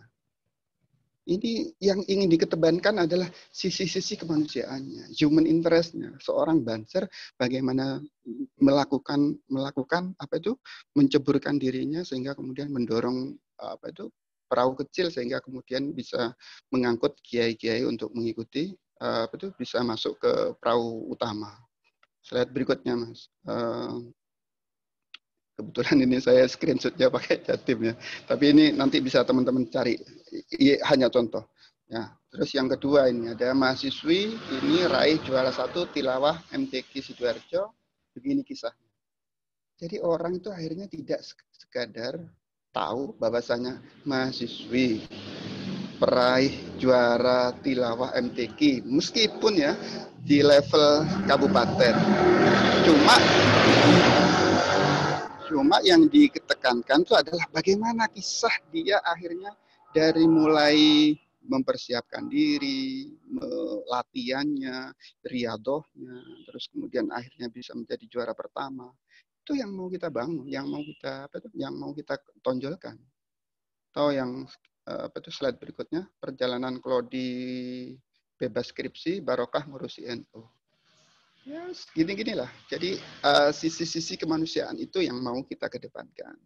Ini yang ingin dikedepankan adalah sisi-sisi kemanusiaannya, human interest-nya. Seorang Banser bagaimana melakukan apa itu, menceburkan dirinya sehingga kemudian mendorong apa itu perahu kecil sehingga kemudian bisa mengangkut kiai-kiai untuk mengikuti apa itu bisa masuk ke perahu utama. Slide berikutnya, Mas. Kebetulan ini saya screenshotnya pakai Jatim ya. Tapi ini nanti bisa teman-teman cari. Hanya contoh. Ya, terus yang kedua ini ada mahasiswi ini raih juara 1 tilawah MTQ Sidoarjo. Begini kisahnya. Jadi orang itu akhirnya tidak sekadar tahu bahwasanya mahasiswi peraih juara tilawah MTQ meskipun ya di level kabupaten. Cuma yang ditekankan itu adalah bagaimana kisah dia akhirnya dari mulai mempersiapkan diri, latihannya, riadohnya, terus kemudian akhirnya bisa menjadi juara pertama. Itu yang mau kita bangun, yang mau kita tonjolkan. Atau yang slide berikutnya, perjalanan Klodi bebas skripsi, barokah ngurusi NU. Ya, gini-ginilah. Jadi sisi-sisi kemanusiaan itu yang mau kita kedepankan.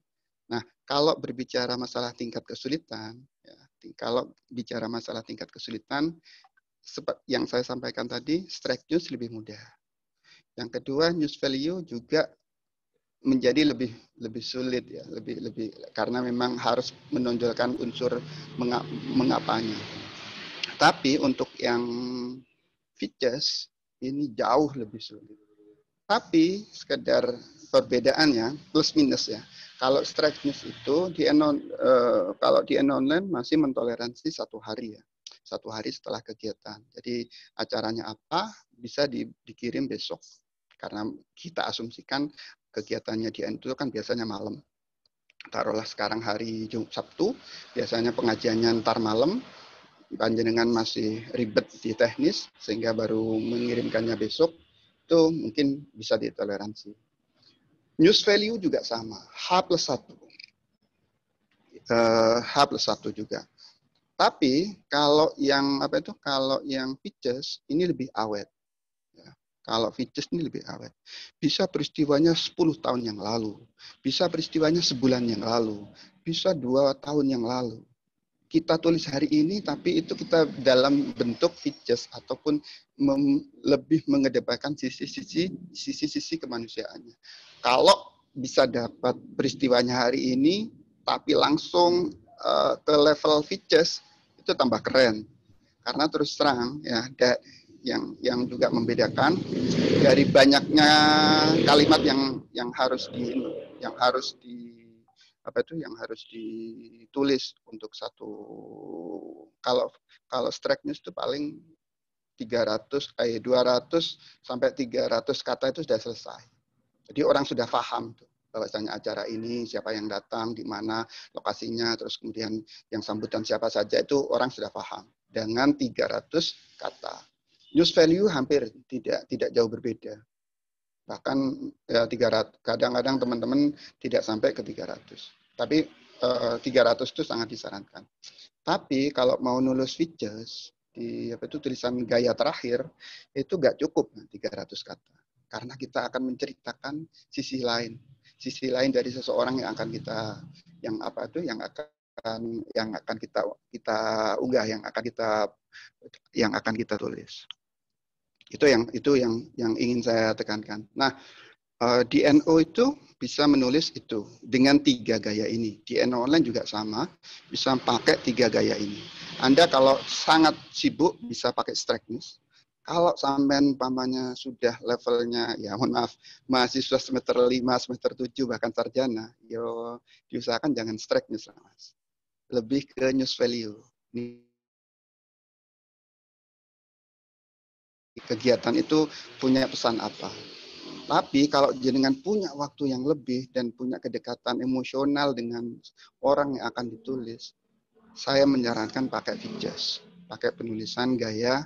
Nah, kalau berbicara masalah tingkat kesulitan, ya, kalau bicara masalah tingkat kesulitan, yang saya sampaikan tadi, strike news lebih mudah. Yang kedua, news value juga menjadi lebih sulit ya, lebih karena memang harus menonjolkan unsur mengapanya. Tapi untuk yang features ini jauh lebih sulit. Tapi sekedar perbedaannya plus minus ya. Kalau strike news itu kalau di online masih mentoleransi 1 hari ya. 1 hari setelah kegiatan. Jadi acaranya apa bisa dikirim besok. Karena kita asumsikan kegiatannya di NU itu kan biasanya malam. Taruhlah sekarang hari Sabtu, biasanya pengajiannya ntar malam, panjenengan masih ribet di teknis sehingga baru mengirimkannya besok, itu mungkin bisa ditoleransi. News value juga sama, H+1. H+1 juga. Tapi kalau yang features ini lebih awet. Kalau Fitches ini lebih awet. Bisa peristiwanya 10 tahun yang lalu. Bisa peristiwanya sebulan yang lalu. Bisa 2 tahun yang lalu. Kita tulis hari ini, tapi itu kita dalam bentuk Fitches ataupun lebih mengedepankan sisi-sisi kemanusiaannya. Kalau bisa dapat peristiwanya hari ini, tapi langsung ke level Fitches, itu tambah keren. Karena terus terang ya, yang juga membedakan dari banyaknya kalimat yang harus ditulis untuk satu. Kalau strike news itu paling 200 sampai 300 kata itu sudah selesai. Jadi orang sudah paham tuh bahwasanya acara ini siapa yang datang, di mana lokasinya, terus kemudian yang sambutan siapa saja, itu orang sudah paham dengan 300 kata. News value hampir tidak jauh berbeda. Bahkan ya, 300, kadang-kadang teman-teman tidak sampai ke 300. Tapi 300 itu sangat disarankan. Tapi kalau mau nulis Fitches di tulisan gaya terakhir, itu nggak cukup 300 kata. Karena kita akan menceritakan sisi lain dari seseorang yang akan kita unggah, yang akan kita tulis. Itu yang ingin saya tekankan. Nah, di NO itu bisa menulis itu dengan 3 gaya ini. Di NO online juga sama, bisa pakai 3 gaya ini. Anda kalau sangat sibuk bisa pakai strike news. Kalau sampai umpamanya sudah levelnya, ya mohon maaf, mahasiswa semester 5, semester 7, bahkan sarjana, yo diusahakan jangan strike news, Mas. Lebih ke news value. Kegiatan itu punya pesan apa. Tapi kalau jenengan punya waktu yang lebih dan punya kedekatan emosional dengan orang yang akan ditulis, saya menyarankan pakai Fitches, pakai penulisan gaya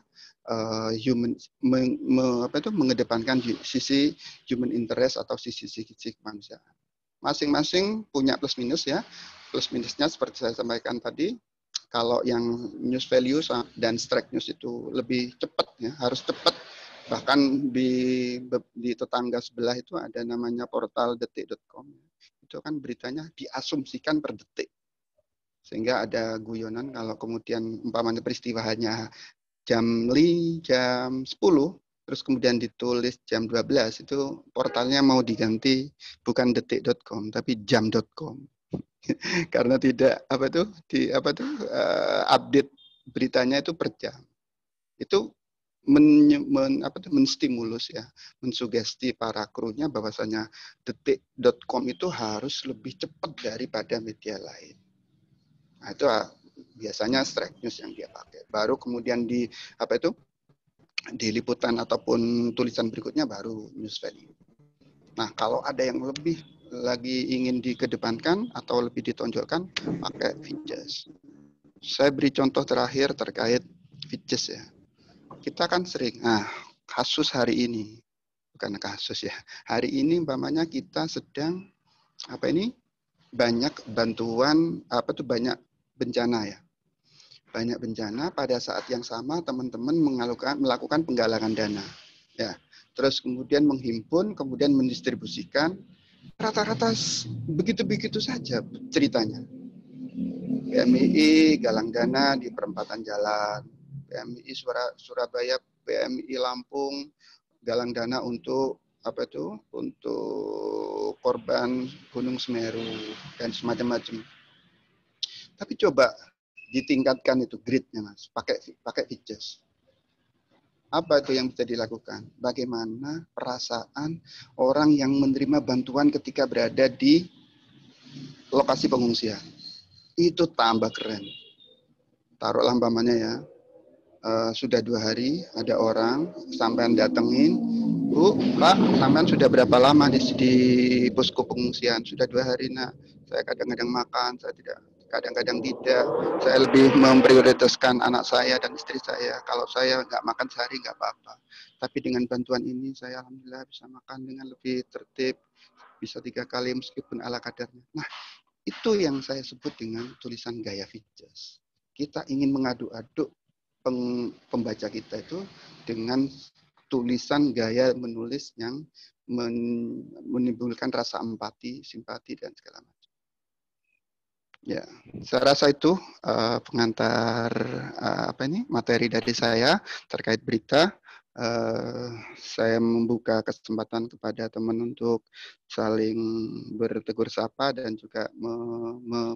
mengedepankan sisi human interest atau sisi kemanusiaan. Masing-masing punya plus minus ya. Plus minusnya seperti saya sampaikan tadi, kalau yang news value dan strike news itu lebih cepat ya, harus cepat. Bahkan di tetangga sebelah itu ada namanya portal detik.com. Itu kan beritanya diasumsikan per detik. Sehingga ada guyonan kalau kemudian umpamanya peristiwa hanya jam 10, terus kemudian ditulis jam 12, itu portalnya mau diganti bukan detik.com tapi jam.com. Karena tidak update beritanya itu per jam. Itu menstimulus ya, mensugesti para krunya bahwasanya detik.com itu harus lebih cepat daripada media lain. Nah, itu biasanya strike news yang dia pakai. Baru kemudian di liputan ataupun tulisan berikutnya baru news value. Nah, kalau ada yang lebih lagi ingin dikedepankan atau lebih ditonjolkan, pakai Fitches. Saya beri contoh terakhir terkait Fitches ya. Kita kan sering, kasus hari ini, bukan kasus ya, hari ini umpamanya kita sedang banyak bantuan banyak bencana ya, banyak bencana. Pada saat yang sama teman-teman melakukan penggalangan dana ya, terus kemudian menghimpun, kemudian mendistribusikan, rata-rata begitu-begitu saja ceritanya. PMII galang dana di perempatan jalan, PMII Surabaya, PMII Lampung galang dana untuk untuk korban Gunung Semeru dan semacam-macam. Tapi coba ditingkatkan itu gridnya, Mas, pakai Fitches. Apa itu yang bisa dilakukan? Bagaimana perasaan orang yang menerima bantuan ketika berada di lokasi pengungsian? Itu tambah keren. Taruhlah umpamanya ya, sudah 2 hari ada orang sampean datengin, Bu, Pak, sampean sudah berapa lama di posko pengungsian? Sudah 2 hari, Nak. Saya kadang-kadang makan, kadang-kadang tidak. Saya lebih memprioritaskan anak saya dan istri saya. Kalau saya nggak makan sehari nggak apa-apa. Tapi dengan bantuan ini saya alhamdulillah bisa makan dengan lebih tertib, bisa 3 kali meskipun ala kadarnya. Nah, itu yang saya sebut dengan tulisan gaya Fitches. Kita ingin mengadu-aduk pembaca kita itu dengan tulisan gaya menulis yang menimbulkan rasa empati, simpati dan segala macam. Ya, saya rasa itu pengantar materi dari saya terkait berita. Saya membuka kesempatan kepada teman untuk saling bertegur sapa dan juga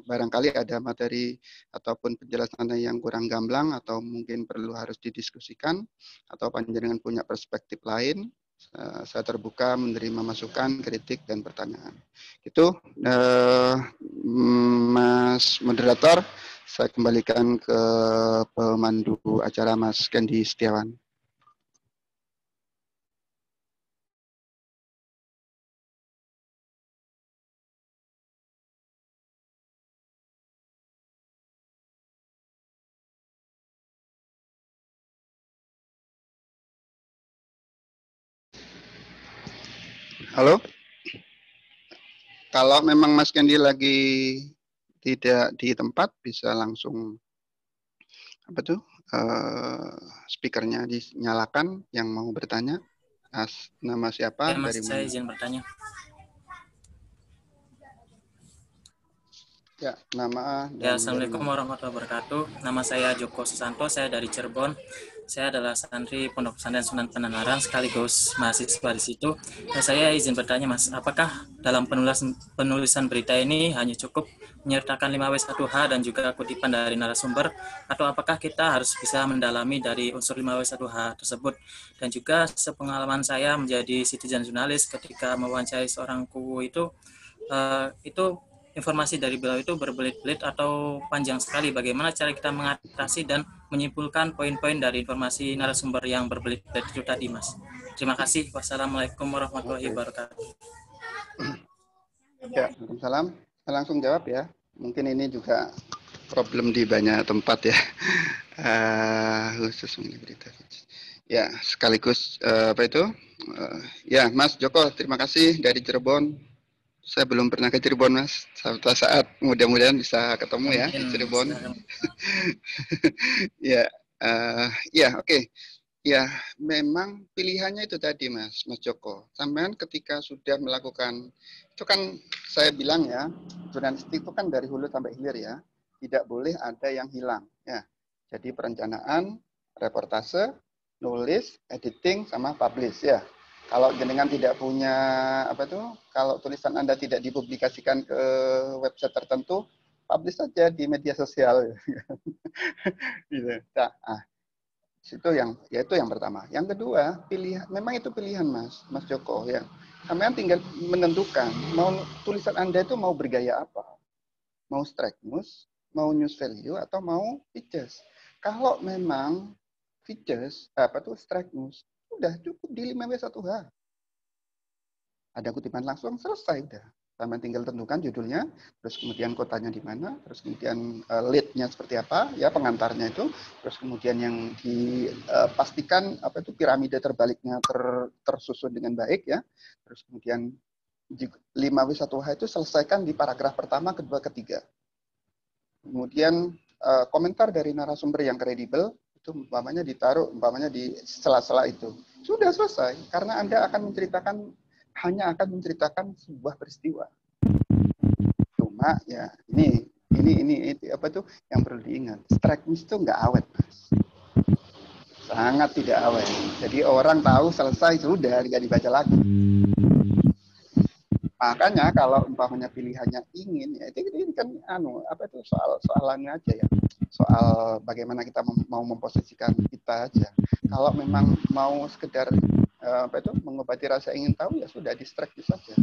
barangkali ada materi ataupun penjelasan yang kurang gamblang atau mungkin perlu harus didiskusikan atau panjenengan punya perspektif lain. Saya terbuka menerima masukan, kritik, dan pertanyaan. Itu Mas Moderator, saya kembalikan ke pemandu acara Mas Kendi Setiawan. Halo? Kalau memang Mas Kendi lagi tidak di tempat, bisa langsung speakernya dinyalakan yang mau bertanya. Nama siapa? Ya, Mas, dari saya mana? izin bertanya. Ya, nama Ya, dan Assalamualaikum warahmatullahi wabarakatuh. Nama saya Joko Susanto, saya dari Cirebon. Saya adalah santri Pondok Pesantren Sunan Penanggaran sekaligus mahasiswa di situ. Dan saya izin bertanya, Mas, apakah dalam penulisan berita ini hanya cukup menyertakan 5W1H dan juga kutipan dari narasumber, atau apakah kita harus bisa mendalami dari unsur 5W1H tersebut? Dan juga sepengalaman saya menjadi citizen jurnalis ketika mewawancarai seorang kuwu itu informasi dari beliau itu berbelit-belit atau panjang sekali. Bagaimana cara kita mengatasi dan menyimpulkan poin-poin dari informasi narasumber yang berbelit-belit itu tadi, Mas? Terima kasih. Wassalamualaikum warahmatullahi wabarakatuh. Ya, Waalaikumsalam. Saya langsung jawab ya. Mungkin ini juga problem di banyak tempat ya. Khusus berita. Ya, sekaligus ya, Mas Joko, terima kasih dari Cirebon. Saya belum pernah ke Cirebon, Mas. Suatu saat mudah-mudahan bisa ketemu ya di Cirebon. Ya, oke. Ya, memang pilihannya itu tadi, Mas Joko. Sampean ketika sudah melakukan, itu kan saya bilang ya, jurnalistik itu kan dari hulu sampai hilir ya. Tidak boleh ada yang hilang. Ya, jadi perencanaan, reportase, nulis, editing, sama publish ya. Kalau jenengan tidak punya kalau tulisan Anda tidak dipublikasikan ke website tertentu, publish saja di media sosial. Nah, itu yang pertama. Yang kedua, memang itu pilihan Mas Joko ya. Sampean tinggal menentukan mau tulisan Anda itu mau bergaya apa. Mau strike news, mau news value atau mau features. Kalau memang features strike news, udah cukup di 5W1H. Ada kutipan langsung, selesai udah. Sama tinggal tentukan judulnya, terus kemudian kotanya di mana, terus kemudian lead-nya seperti apa, ya pengantarnya itu, terus kemudian yang dipastikan piramida terbaliknya tersusun dengan baik ya, terus kemudian 5W1H itu selesaikan di paragraf pertama, kedua, ketiga. Kemudian komentar dari narasumber yang kredibel itu umpamanya ditaruh di sela-sela itu. Sudah selesai karena Anda hanya akan menceritakan sebuah peristiwa. Cuma ya ini yang perlu diingat. Strike news itu nggak awet, Mas. Sangat tidak awet. Jadi orang tahu selesai sudah nggak dibaca lagi. Makanya kalau umpamanya pilihannya ingin ya ini kan soalannya aja ya. Soal bagaimana kita mau memposisikan kita aja. Kalau memang mau sekedar mengobati rasa ingin tahu ya sudah di-strike saja.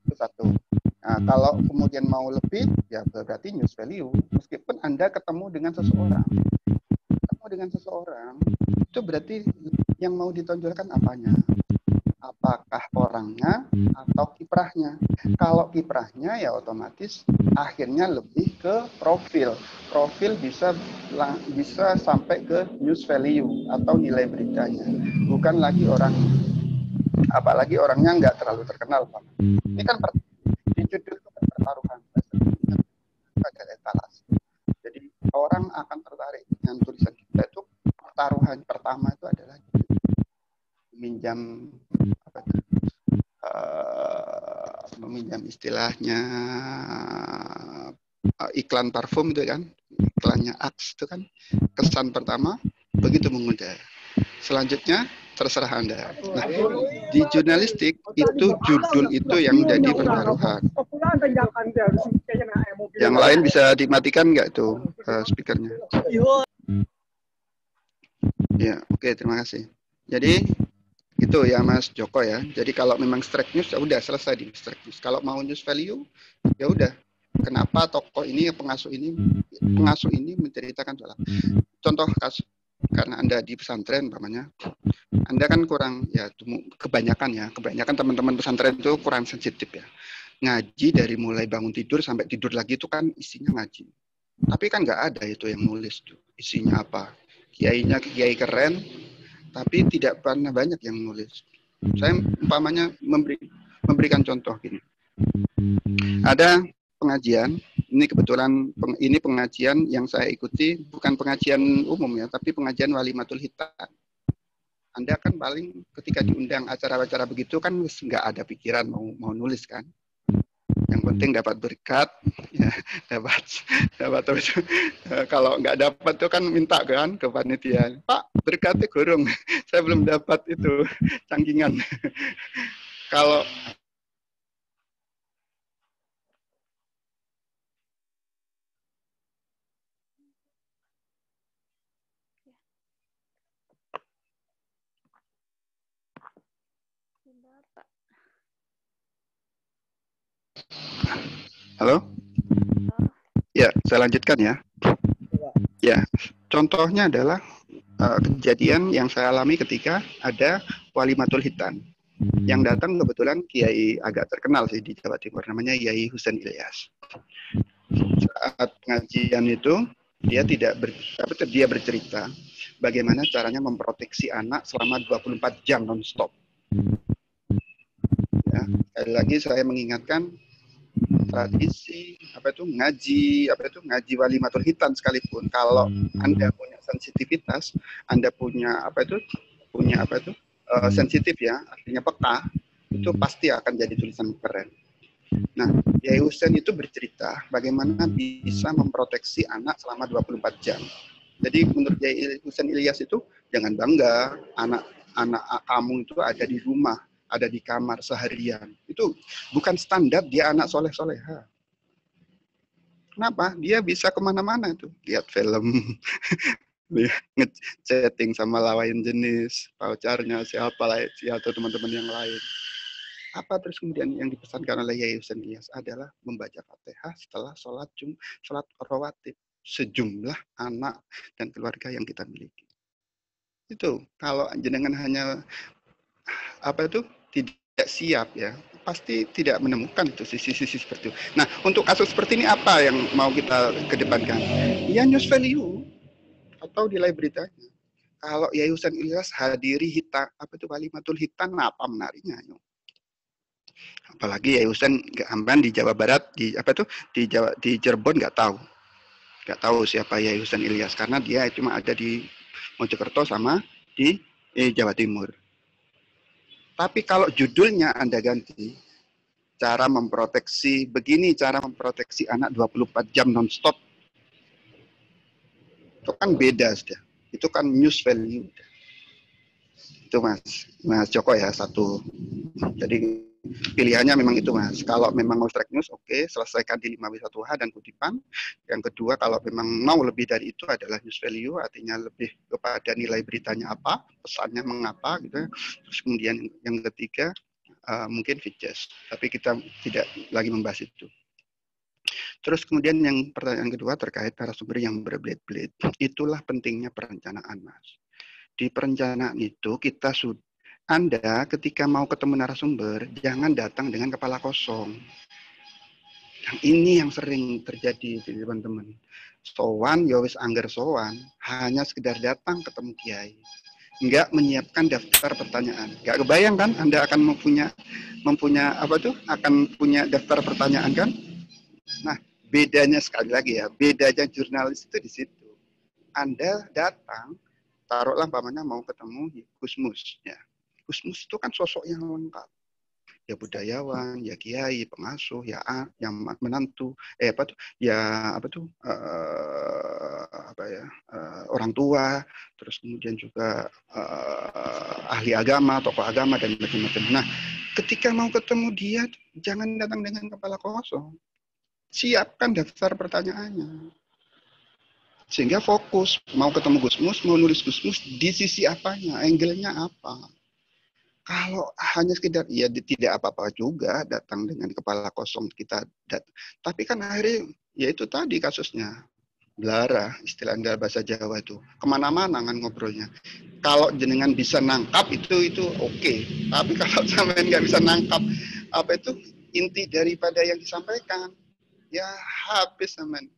Itu satu. Nah, kalau kemudian mau lebih ya berarti news value. Meskipun Anda ketemu dengan seseorang itu berarti yang mau ditonjolkan apanya? Apakah orangnya atau kiprahnya? Kalau kiprahnya ya otomatis akhirnya lebih ke profil. Profil bisa sampai ke news value atau nilai beritanya. Bukan lagi apalagi orangnya nggak terlalu terkenal, Pak. Ini kan di judul itu kan pertaruhan. Ada etalase. Jadi orang akan tertarik dengan tulisan kita itu pertaruhan pertama itu adalah meminjam apa itu, meminjam istilahnya iklan parfum itu kan, iklannya Axe itu kan, kesan pertama begitu menggoda. Selanjutnya terserah Anda. Nah, di jurnalistik itu judul itu yang jadi pertaruhan. Yang lain bisa dimatikan nggak tuh speakernya? Ya, oke, terima kasih. Jadi itu ya Mas Joko ya. Jadi kalau memang strike news ya udah selesai di strike news. Kalau mau news value ya udah. Kenapa tokoh ini pengasuh ini menceritakan soal contoh kasus karena Anda di pesantren umpamanya, Anda kan kurang ya kebanyakan teman-teman pesantren itu kurang sensitif ya. Ngaji dari mulai bangun tidur sampai tidur lagi itu kan isinya ngaji. Tapi kan nggak ada itu yang nulis tuh. Isinya apa? Kiainya kiai keren, tapi tidak pernah banyak yang nulis. Saya umpamanya memberikan contoh gini. Ada pengajian, ini kebetulan ini pengajian yang saya ikuti bukan pengajian umum ya, tapi pengajian Walimatul Hitan. Anda kan paling ketika diundang acara-acara begitu kan nggak ada pikiran mau nulis kan. Yang penting dapat berkat, ya, dapat terus. Kalau nggak dapat tuh kan minta kan ke panitia, Pak berkatnya gorong, saya belum dapat itu cangkingan. Kalau halo? Ya, saya lanjutkan ya. Ya, contohnya adalah kejadian yang saya alami ketika ada Walimatul Hitan. Yang datang kebetulan kiai agak terkenal sih di Jawa Timur, namanya Yai Husain Ilyas. Saat pengajian itu dia dia bercerita bagaimana caranya memproteksi anak selama 24 jam non-stop. Ya, sekali lagi saya mengingatkan tradisi ngaji Walimatul Hitan sekalipun kalau Anda punya sensitivitas, Anda punya sensitif ya, artinya peka, itu pasti akan jadi tulisan keren. Nah, Yai Husain itu bercerita bagaimana bisa memproteksi anak selama 24 jam. Jadi menurut Yai Husain Ilyas itu jangan bangga anak kamu itu ada di rumah, ada di kamar seharian. Itu bukan standar dia anak soleh-soleha. Kenapa? Dia bisa kemana-mana tuh. Lihat film, chatting sama lawan jenis, pacarnya siapa lah, atau teman-teman yang lain. Apa terus kemudian yang dipesankan oleh Yai Husain Ilyas adalah membaca Fatihah setelah sholat rawatib sejumlah anak dan keluarga yang kita miliki. Itu kalau jenengan hanya tidak siap ya, pasti tidak menemukan itu sisi-sisi seperti itu. Nah, untuk kasus seperti ini apa yang mau kita kedepankan? Ya news value atau nilai beritanya. Kalau Yai Husain Ilyas hadiri Walimatul Hitan, apa menariknya? Apalagi Yai Husain Hamban di Jawa Barat, di Cirebon nggak tahu siapa Yai Husain Ilyas karena dia cuma ada di Mojokerto sama di Jawa Timur. Tapi kalau judulnya Anda ganti, cara memproteksi anak 24 jam non-stop, itu kan beda sudah. Itu kan news value. Itu Mas Joko ya satu. Jadi pilihannya memang itu Mas. Kalau memang mau strike news, oke, selesaikan di 5W1H dan Kutipan. Yang kedua, kalau memang mau lebih dari itu adalah news value, artinya lebih kepada nilai beritanya apa, pesannya mengapa, gitu. Terus kemudian yang ketiga, mungkin features. Tapi kita tidak lagi membahas itu. Terus kemudian yang pertanyaan kedua terkait narasumber yang berbelit-belit. Itulah pentingnya perencanaan, Mas. Di perencanaan itu Anda ketika mau ketemu narasumber, jangan datang dengan kepala kosong. Ini yang sering terjadi, teman-teman. Sowan, yowis angger sowan, hanya sekedar datang ketemu kiai. Enggak menyiapkan daftar pertanyaan. Enggak kebayang kan Anda akan akan punya daftar pertanyaan kan? Nah, bedanya sekali lagi ya, bedanya jurnalis itu di situ. Anda datang, taruhlah umpamanya mau ketemu Gusmus ya. Gusmus itu kan sosok yang lengkap. Ya budayawan, ya kiai, pengasuh, ya yang menantu, orang tua, terus kemudian juga ahli agama, tokoh agama dan macam-macam. Nah, ketika mau ketemu dia, jangan datang dengan kepala kosong. Siapkan daftar pertanyaannya. Sehingga fokus, mau ketemu Gusmus, mau nulis Gusmus, di sisi apanya, angle-nya apa. Kalau hanya sekedar, ya tidak apa-apa juga datang dengan kepala kosong kita. Tapi kan akhirnya, ya itu tadi kasusnya. Belara, istilah dalam bahasa Jawa itu. Kemana-mana kan ngobrolnya. Kalau jenengan bisa nangkap itu oke. Tapi kalau sampean nggak bisa nangkap apa itu inti daripada yang disampaikan, ya habis sampean.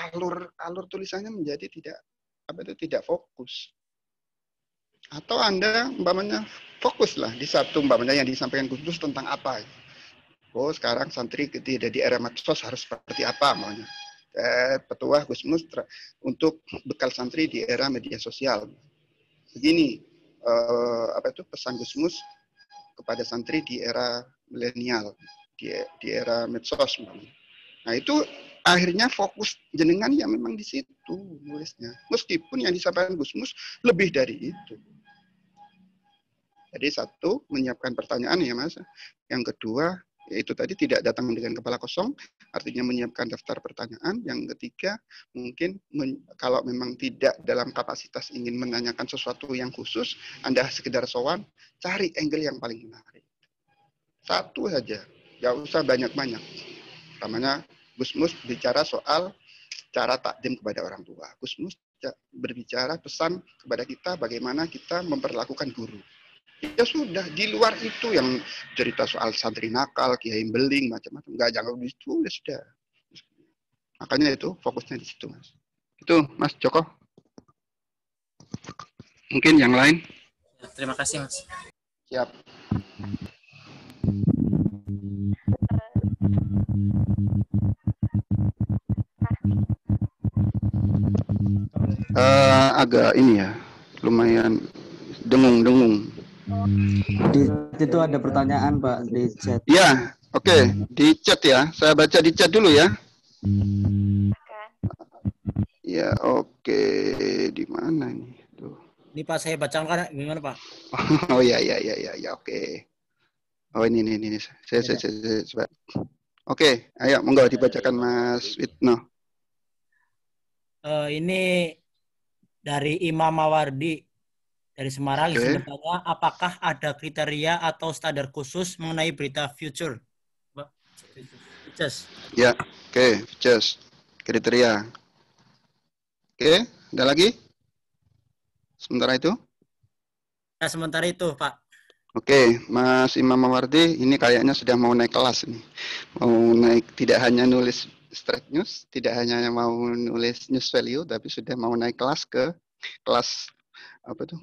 Alur tulisannya menjadi tidak fokus. Atau Anda umpamanya fokuslah di satu umpamanya yang disampaikan Gus tentang apa. Oh, sekarang santri ketika di era medsos harus seperti apa maunya. Petuah Gusmus untuk bekal santri di era media sosial. Begini, pesan Gusmus kepada santri di era milenial, di era medsos. Nah, itu akhirnya fokus jenengan yang memang di situ nulisnya. Meskipun yang disampaikan Gusmus lebih dari itu. Jadi satu, menyiapkan pertanyaan ya Mas. Yang kedua, yaitu tadi tidak datang dengan kepala kosong, artinya menyiapkan daftar pertanyaan. Yang ketiga, mungkin kalau memang tidak dalam kapasitas ingin menanyakan sesuatu yang khusus, Anda sekedar sowan, cari angle yang paling menarik. Satu saja, nggak usah banyak-banyak. Namanya Gusmus bicara soal cara takdim kepada orang tua. Gusmus berbicara pesan kepada kita bagaimana kita memperlakukan guru. Ya sudah, di luar itu yang cerita soal santri nakal, kiai beling, macam-macam. Enggak, jangan ditulis sudah. Makanya itu fokusnya di situ, Mas. Itu, Mas Joko. Mungkin yang lain? Terima kasih, Mas. Siap. Agak ini ya, lumayan dengung-dengung. Itu ada pertanyaan Pak di chat. Ya, oke. Di chat ya. Saya baca di chat dulu ya. Ya, oke. Di mana ini? Tuh. Ini Pak, saya bacakan kan gimana Pak? Oh ya, oke. Oh ini. Saya. Oke, ayo monggo dibacakan Mas Witno. Ini dari Imam Mawardi dari Semarang. Izin bertanya, apakah ada kriteria atau standar khusus mengenai berita future? Just. Ya, oke, just kriteria. Oke, ada lagi? Sementara itu? Ya, sementara itu, Pak. Oke, Mas Imam Mawardi, ini kayaknya sudah mau naik kelas nih. Mau naik, tidak hanya nulis straight news, tidak hanya mau nulis news value, tapi sudah mau naik kelas ke kelas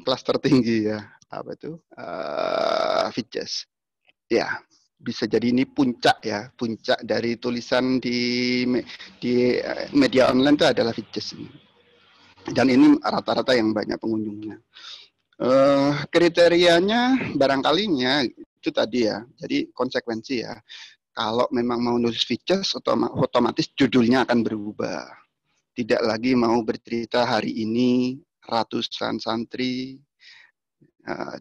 kelas tertinggi ya, Fitches. Ya, bisa jadi ini puncak dari tulisan di media online itu adalah Fitches ini. Dan ini rata-rata yang banyak pengunjungnya. Kriterianya barangkalinya itu tadi ya, jadi konsekuensi ya. Kalau memang mau nulis Fitches, otomatis judulnya akan berubah. Tidak lagi mau bercerita hari ini ratusan santri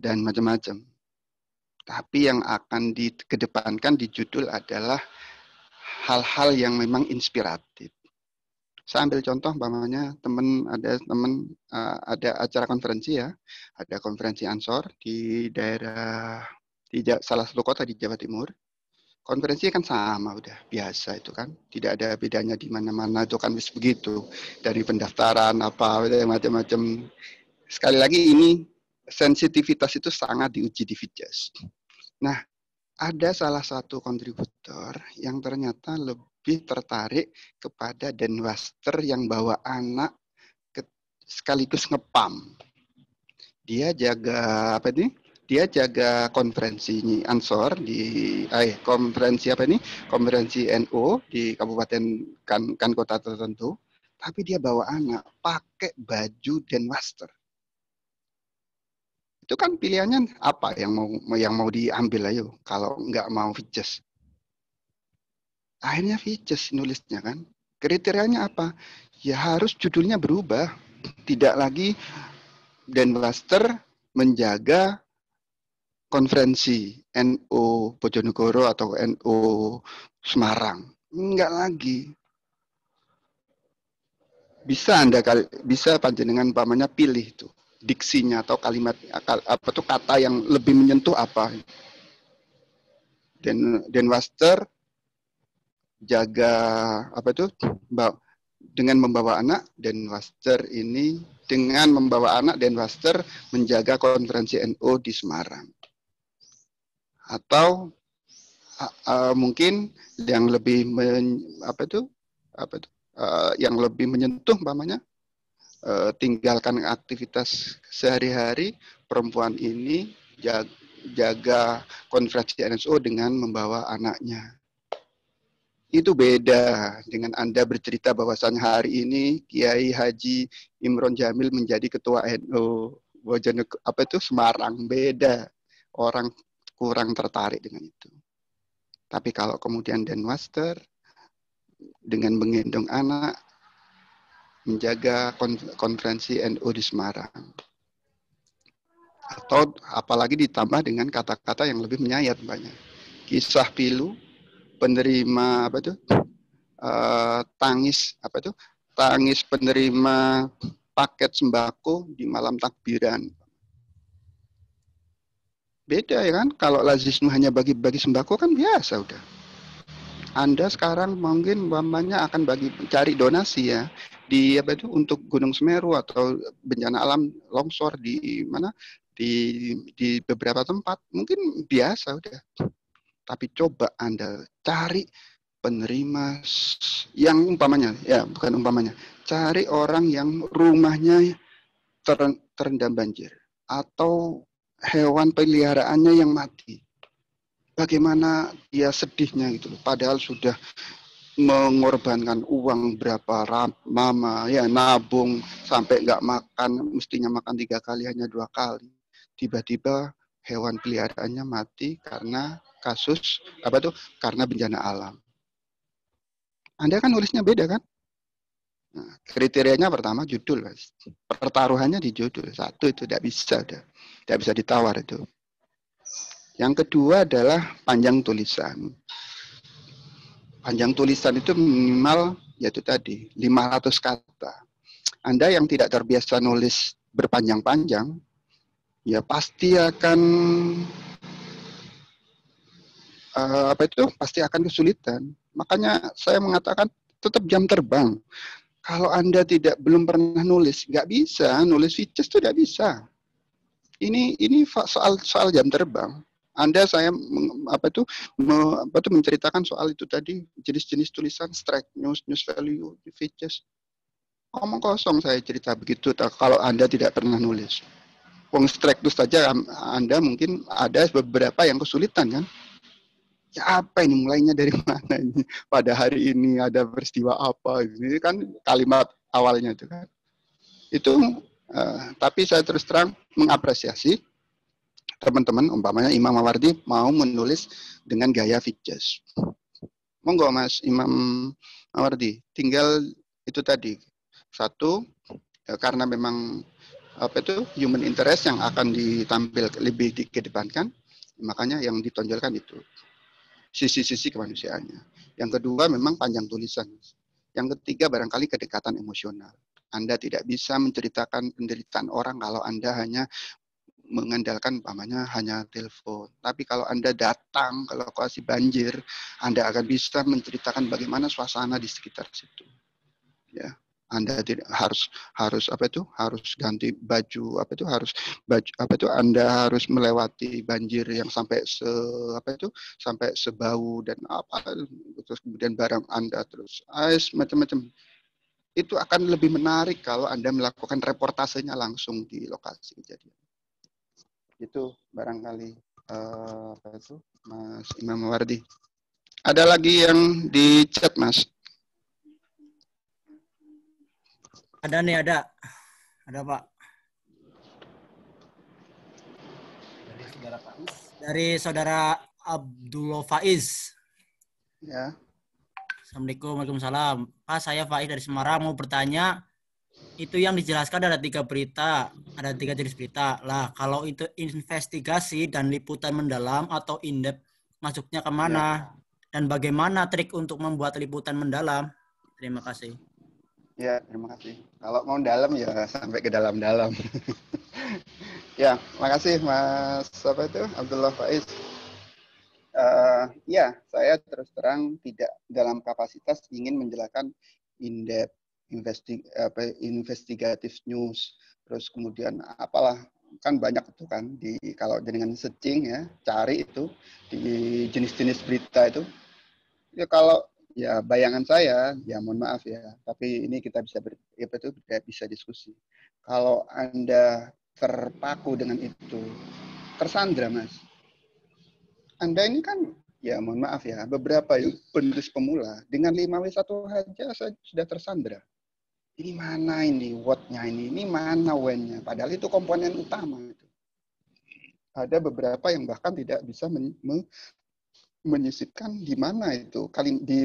dan macam-macam. Tapi yang akan dikedepankan di judul adalah hal-hal yang memang inspiratif. Saya ambil contoh, umpamanya ada acara konferensi ya, ada konferensi Ansor di daerah salah satu kota di Jawa Timur. Konferensi kan sama, udah biasa itu kan, tidak ada bedanya di mana-mana itu kan begitu, dari pendaftaran macam-macam. Sekali lagi ini sensitivitas itu sangat diuji di Fitches. Nah, ada salah satu kontributor yang ternyata lebih tertarik kepada Denwaster yang bawa anak sekaligus ngepam. Dia jaga Dia jaga konferensi Ansor di konferensi konferensi NU di kabupaten kan kota tertentu, tapi dia bawa anak pakai baju Denwaster. Itu kan pilihannya apa yang mau diambil, ayo. Kalau nggak mau Vices. Akhirnya Vices nulisnya kan. Kriterianya apa? Ya harus judulnya berubah. Tidak lagi Denwaster menjaga konferensi NU Bojonegoro atau NU Semarang. Enggak lagi. Bisa panjenengan umpamanya pilih itu diksinya atau kalimat apa tuh kata yang lebih menyentuh apa. Denwaster jaga apa itu dengan membawa anak Denwaster ini dengan membawa anak Denwaster menjaga konferensi NU di Semarang. Atau mungkin yang lebih yang lebih menyentuh umpamanya tinggalkan aktivitas sehari-hari perempuan ini jaga konferensi NSO dengan membawa anaknya. Itu beda dengan Anda bercerita bahwasannya hari ini Kiai Haji Imron Jamil menjadi ketua NU Semarang. Beda. Orang kurang tertarik dengan itu. Tapi kalau kemudian Denwaster dengan menggendong anak menjaga konferensi NU di Semarang. Atau apalagi ditambah dengan kata-kata yang lebih menyayat banyak. Kisah pilu, penerima tangis penerima paket sembako di malam takbiran. Beda ya kan, kalau Lazisnu hanya bagi-bagi sembako kan biasa udah. Anda sekarang mungkin umpamanya akan cari donasi ya di untuk Gunung Semeru atau bencana alam longsor di mana di beberapa tempat mungkin biasa udah. Tapi coba Anda cari penerima yang umpamanya cari orang yang rumahnya terendam banjir atau hewan peliharaannya yang mati. Bagaimana dia sedihnya gitu loh. Padahal sudah mengorbankan uang berapa lama ya nabung sampai nggak makan, mestinya makan 3 kali hanya 2 kali. Tiba-tiba hewan peliharaannya mati karena karena bencana alam. Anda kan nulisnya beda kan? Nah, kriterianya pertama judul, Mas. Pertaruhannya di judul. Satu itu tidak bisa ditawar itu. Yang kedua adalah panjang tulisan. Panjang tulisan itu minimal yaitu tadi 500 kata. Anda yang tidak terbiasa nulis berpanjang-panjang, ya pasti akan pasti akan kesulitan. Makanya saya mengatakan tetap jam terbang. Kalau Anda belum pernah nulis, nggak bisa nulis Vices itu tidak bisa. Ini soal jam terbang. Saya menceritakan soal itu tadi jenis-jenis tulisan strike, news value, Vices. Ngomong kosong saya cerita begitu. Kalau Anda tidak pernah nulis, wong strike itu saja Anda mungkin ada beberapa yang kesulitan kan. Ya apa ini mulainya dari mana ini? Pada hari ini ada peristiwa apa? Ini kan kalimat awalnya itu kan. Itu tapi saya terus terang mengapresiasi teman-teman umpamanya Imam Mawardi mau menulis dengan gaya Vices. Monggo Mas Imam Mawardi, tinggal itu tadi. Satu karena memang human interest yang akan ditampil lebih dikedepankan, makanya yang ditonjolkan itu sisi-sisi kemanusiaannya. Yang kedua memang panjang tulisan. Yang ketiga barangkali kedekatan emosional. Anda tidak bisa menceritakan penderitaan orang kalau Anda hanya mengandalkan hanya telepon. Tapi kalau Anda datang ke lokasi banjir, Anda akan bisa menceritakan bagaimana suasana di sekitar situ. Ya. Anda tidak harus ganti baju Anda harus melewati banjir yang sampai sebau dan terus kemudian barang Anda terus macam-macam. Itu akan lebih menarik kalau Anda melakukan reportasenya langsung di lokasi kejadian. Itu barangkali Mas Imam Mawardi. Ada lagi yang di chat, Mas? Ada nih, ada Pak. Saudara Faiz. Dari Saudara Abdullah Faiz. Ya. Assalamualaikum, waalaikumsalam. Pak, saya Faiz dari Semarang mau bertanya, itu yang dijelaskan ada 3 berita, ada 3 jenis berita. Lah, kalau itu investigasi dan liputan mendalam atau in-depth, masuknya kemana? Dan bagaimana trik untuk membuat liputan mendalam? Terima kasih. Ya, terima kasih. Kalau mau dalam ya sampai ke dalam-dalam. Ya, makasih Mas Abdullah Faiz. Ya, saya terus terang tidak dalam kapasitas ingin menjelaskan in-depth investigatif news, terus kemudian apalah, kan banyak itu kan kalau dengan searching ya, cari itu di jenis-jenis berita itu. Ya kalau ya bayangan saya, ya mohon maaf ya, tapi ini kita bisa diskusi. Kalau Anda terpaku dengan itu, tersandra Mas. Anda ini kan, ya mohon maaf ya, beberapa penulis pemula, dengan 5W1 saja saya sudah tersandra. Ini mana ini what-nya ini mana when-nya, padahal itu komponen utama. Ada beberapa yang bahkan tidak bisa menyisipkan di mana itu, di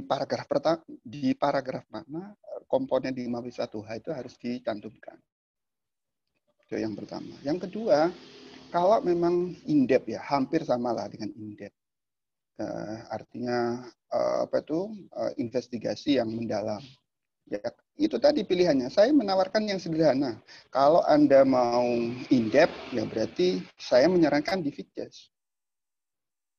paragraf mana komponen 5W1H itu harus dicantumkan. Itu yang pertama. Yang kedua, kalau memang in-depth ya, hampir sama lah dengan in-depth. Artinya investigasi yang mendalam. Ya, itu tadi pilihannya. Saya menawarkan yang sederhana. Kalau Anda mau in-depth, ya berarti saya menyarankan di Fitches.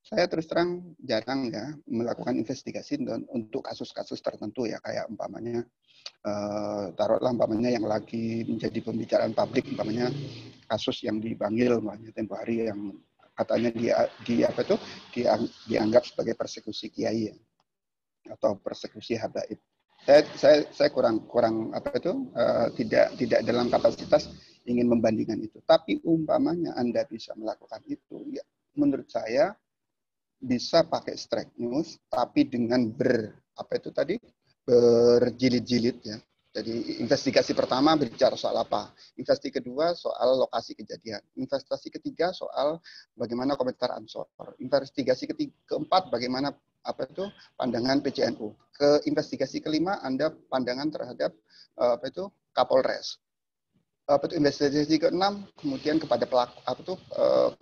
Saya terus terang jarang ya melakukan investigasi untuk kasus-kasus tertentu ya, kayak umpamanya taruhlah umpamanya yang lagi menjadi pembicaraan publik, umpamanya kasus yang dipanggil umpamanya tempo hari yang katanya dianggap sebagai persekusi kiai ya, atau persekusi habaib. Saya kurang tidak dalam kapasitas ingin membandingkan itu. Tapi umpamanya Anda bisa melakukan itu, ya menurut saya bisa pakai strike news, tapi dengan berjilid-jilid ya. Jadi investigasi pertama berbicara soal apa, investigasi kedua soal lokasi kejadian, investigasi ketiga soal bagaimana komentar ansor, investigasi keempat bagaimana pandangan PCNU, ke investigasi kelima Anda pandangan terhadap Kapolres, investigasi keenam kemudian kepada pelaku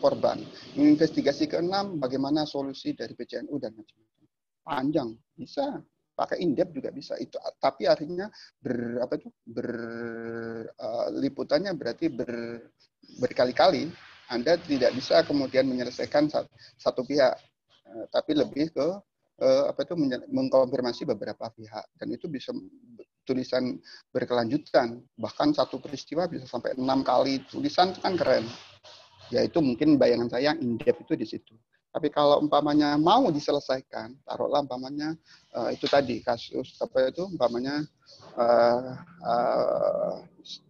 korban, investigasi keenam bagaimana solusi dari PCNU dan macam-macam. Panjang, bisa pakai in-depth juga bisa itu, tapi artinya liputannya berarti berkali-kali. Anda tidak bisa kemudian menyelesaikan satu pihak, tapi lebih ke mengkonfirmasi beberapa pihak, dan itu bisa tulisan berkelanjutan, bahkan satu peristiwa bisa sampai 6 kali tulisan, kan keren. Ya itu mungkin bayangan saya in-depth itu di situ. Tapi kalau umpamanya mau diselesaikan, taruhlah umpamanya itu tadi kasus umpamanya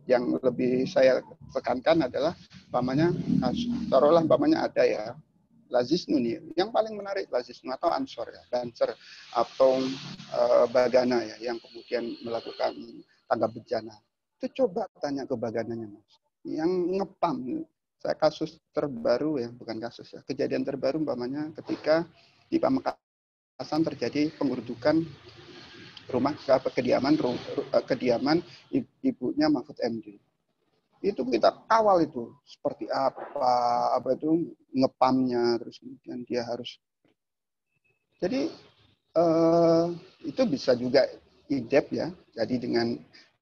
yang lebih saya tekankan adalah umpamanya taruhlah umpamanya ada ya Lazisnu nih, yang paling menarik Lazisnu atau Ansor ya, Banser atau Bagana ya, yang kemudian melakukan tanggap bencana. Itu coba tanya ke Bagananya Mas, yang ngepam. Saya kasus terbaru ya, bukan kasus ya, kejadian terbaru umpamanya ketika di Pamekasan terjadi penggerbekan rumah kediaman ibunya Mahfud MD. Itu kita kawal itu seperti apa itu ngepamnya, terus kemudian dia harus. Jadi itu bisa juga in-depth ya. Jadi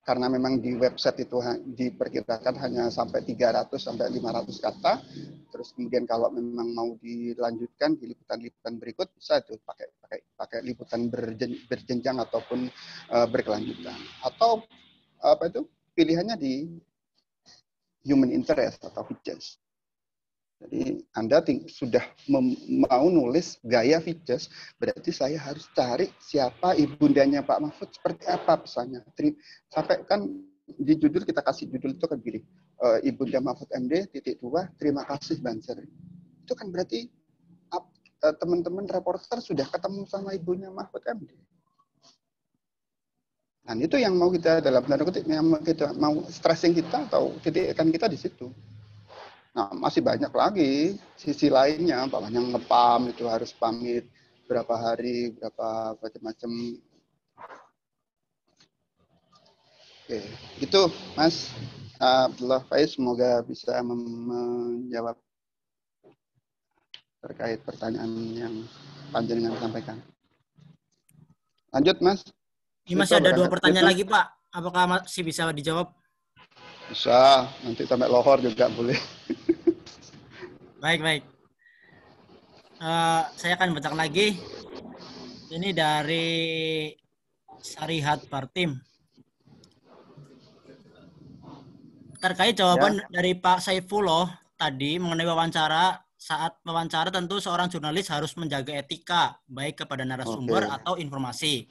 karena memang di website itu diperkirakan hanya sampai 300 sampai 500 kata. Terus kemudian kalau memang mau dilanjutkan di liputan-liputan berikut, bisa tuh pakai liputan berjenjang ataupun berkelanjutan. Atau pilihannya di human interest atau Fitches. Jadi Anda sudah mau nulis gaya Fitches, berarti saya harus cari siapa ibundanya Pak Mahfud, seperti apa pesannya. Sampai kan di judul kita kasih judul itu kan gini, Ibunda Mahfud MD _2, terima kasih Banser. Itu kan berarti teman-teman reporter sudah ketemu sama ibunya Mahfud MD. Dan itu yang mau kita dalam tanda kutip, yang kita mau stressing kita atau titikkan kita di situ. Nah, masih banyak lagi sisi lainnya, bahkan yang ngepam itu harus pamit berapa hari, berapa macam-macam. Oke, itu Mas Abdullah Faiz, semoga bisa menjawab terkait pertanyaan yang panjenengan sampaikan. Lanjut Mas. Ini masih ada 2 pertanyaan lagi Pak. Apakah masih bisa dijawab? Bisa, nanti sampai lohor juga boleh. Baik. Saya akan bacakan lagi. Ini dari Sarihat Partim. Terkait jawaban dari Pak Saifullah tadi mengenai wawancara, saat wawancara tentu seorang jurnalis harus menjaga etika, baik kepada narasumber atau informasi.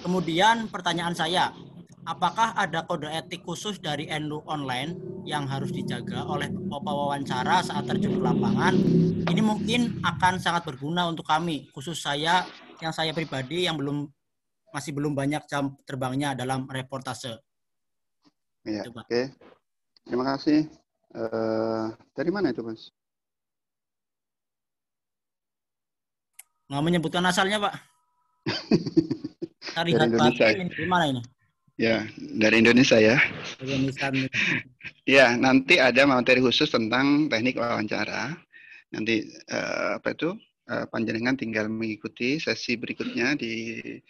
Kemudian pertanyaan saya, apakah ada kode etik khusus dari NU Online yang harus dijaga oleh pewawancara saat terjun ke lapangan? Ini mungkin akan sangat berguna untuk kami, khusus saya pribadi yang masih belum banyak jam terbangnya dalam reportase. Ya, oke. Terima kasih. Dari mana itu, Mas? Nggak menyebutkan asalnya, Pak. Dari Indonesia. Di mana ini? Ya, dari Indonesia ya. Indonesia. Ya, nanti ada materi khusus tentang teknik wawancara. Nanti panjenengan tinggal mengikuti sesi berikutnya di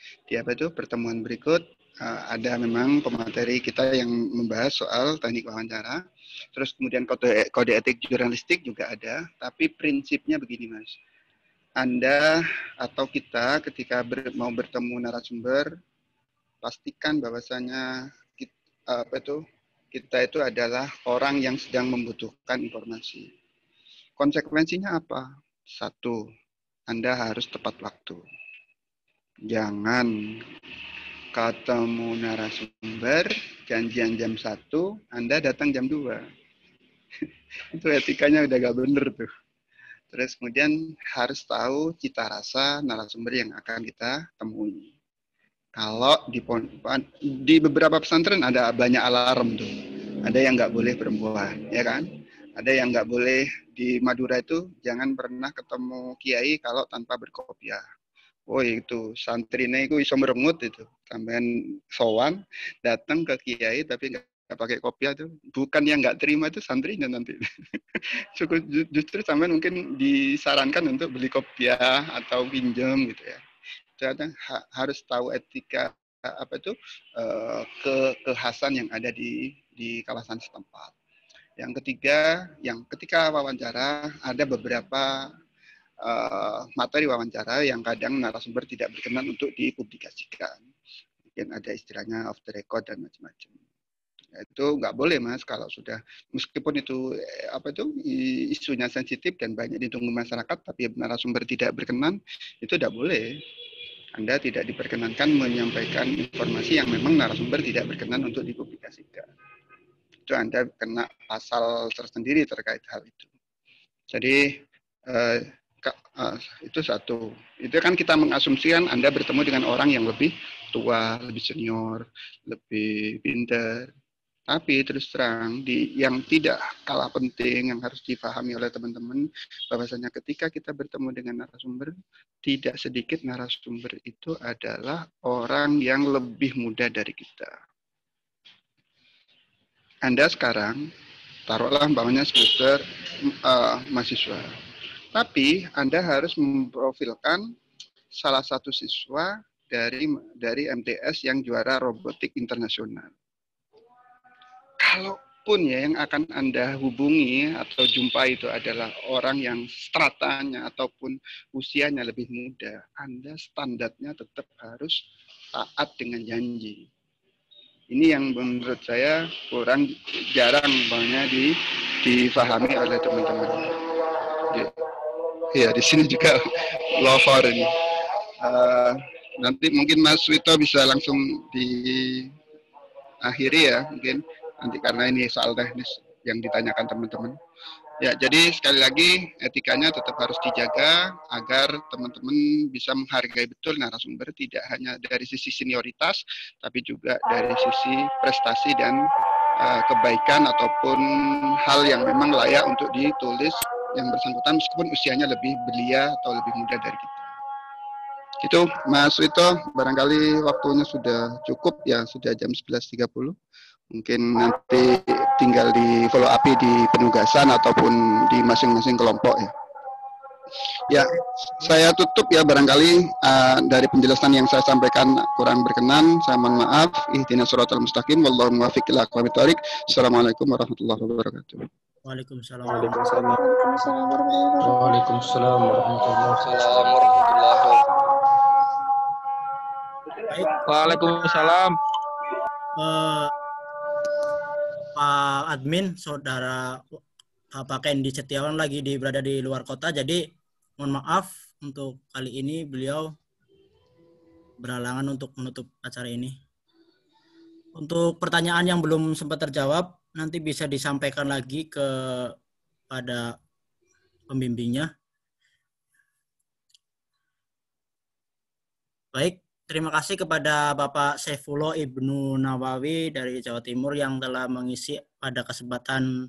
pertemuan berikut. Ada memang pemateri kita yang membahas soal teknik wawancara. Terus kemudian kode etik jurnalistik juga ada. Tapi prinsipnya begini, Mas. Anda atau kita ketika mau bertemu narasumber, pastikan bahwasanya kita itu adalah orang yang sedang membutuhkan informasi. Konsekuensinya apa? 1, Anda harus tepat waktu. Jangan ketemu narasumber, janjian jam 1, Anda datang jam 2. Itu etikanya udah gak bener tuh. Terus kemudian harus tahu cita rasa narasumber yang akan kita temui. Kalau di beberapa pesantren ada banyak alarm tuh. Ada yang nggak boleh perempuan, ya kan? Ada yang nggak boleh di Madura itu jangan pernah ketemu kiai kalau tanpa berkopiah. Oh itu santrinya itu iso merengut itu. Sampean sowan datang ke kiai tapi nggak pakai kopiah tuh. Bukan yang nggak terima itu santrinya nanti. Justru sampean mungkin disarankan untuk beli kopiah atau pinjam gitu ya. Ternyata harus tahu etika kekhasan yang ada di kawasan setempat. Yang ketiga, yang ketika wawancara ada beberapa materi wawancara yang kadang narasumber tidak berkenan untuk dipublikasikan. Mungkin ada istilahnya off the record dan macam-macam. Itu nggak boleh, Mas, kalau sudah meskipun itu isunya sensitif dan banyak ditunggu masyarakat, tapi narasumber tidak berkenan, itu tidak boleh. Anda tidak diperkenankan menyampaikan informasi yang memang narasumber tidak berkenan untuk dipublikasikan. Itu Anda kena pasal tersendiri terkait hal itu. Jadi itu satu. Itu kan kita mengasumsikan Anda bertemu dengan orang yang lebih tua, lebih senior, lebih pintar. Tapi terus terang, yang tidak kalah penting yang harus dipahami oleh teman-teman, bahwasanya ketika kita bertemu dengan narasumber, tidak sedikit narasumber itu adalah orang yang lebih muda dari kita. Anda sekarang, taruhlah umpamanya semester mahasiswa. Tapi Anda harus memprofilkan salah satu siswa dari MTS yang juara robotik internasional. Kalaupun ya yang akan Anda hubungi atau jumpai itu adalah orang yang stratanya ataupun usianya lebih muda, Anda standarnya tetap harus taat dengan janji. Ini yang menurut saya kurang jarang banyak difahami oleh teman-teman. Ya, di sini juga lohor ini. Nanti mungkin Mas Wito bisa langsung diakhiri ya, mungkin nanti karena ini soal teknis yang ditanyakan teman-teman. Ya, jadi sekali lagi etikanya tetap harus dijaga agar teman-teman bisa menghargai betul narasumber, tidak hanya dari sisi senioritas, tapi juga dari sisi prestasi dan kebaikan ataupun hal yang memang layak untuk ditulis yang bersangkutan meskipun usianya lebih belia atau lebih muda dari kita. Itu Mas Wito, barangkali waktunya sudah cukup ya, sudah jam 11.30. Mungkin nanti tinggal di follow up di penugasan ataupun di masing-masing kelompok ya. Ya, saya tutup ya, barangkali dari penjelasan yang saya sampaikan kurang berkenan, saya mohon maaf. Ihdinas shiratal mustaqim, wallahu muwaffiq ila aqwamit thoriq. Assalamualaikum warahmatullahi wabarakatuh. Waalaikumsalam. Waalaikumsalam. Waalaikumsalam warahmatullahi Wabarakatuh. Baik, Waalaikumsalam. Pak Admin, Saudara Bapak Kendi Setiawan lagi berada di luar kota, jadi mohon maaf untuk kali ini beliau berhalangan untuk menutup acara ini. Untuk pertanyaan yang belum sempat terjawab, nanti bisa disampaikan lagi kepada pembimbingnya. Baik, terima kasih kepada Bapak Saifullah Ibnu Nawawi dari Jawa Timur yang telah mengisi pada kesempatan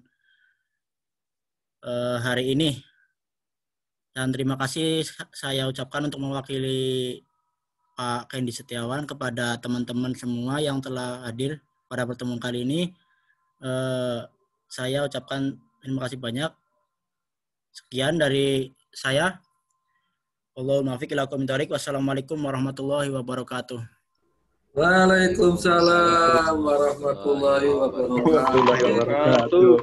hari ini. Dan terima kasih saya ucapkan untuk mewakili Pak Kendi Setiawan kepada teman-teman semua yang telah hadir pada pertemuan kali ini. Saya ucapkan terima kasih banyak. Sekian dari saya. Allahumma muwaffiq ila aqwamit thoriq. Wassalamualaikum warahmatullahi wabarakatuh. Waalaikumsalam warahmatullahi wabarakatuh.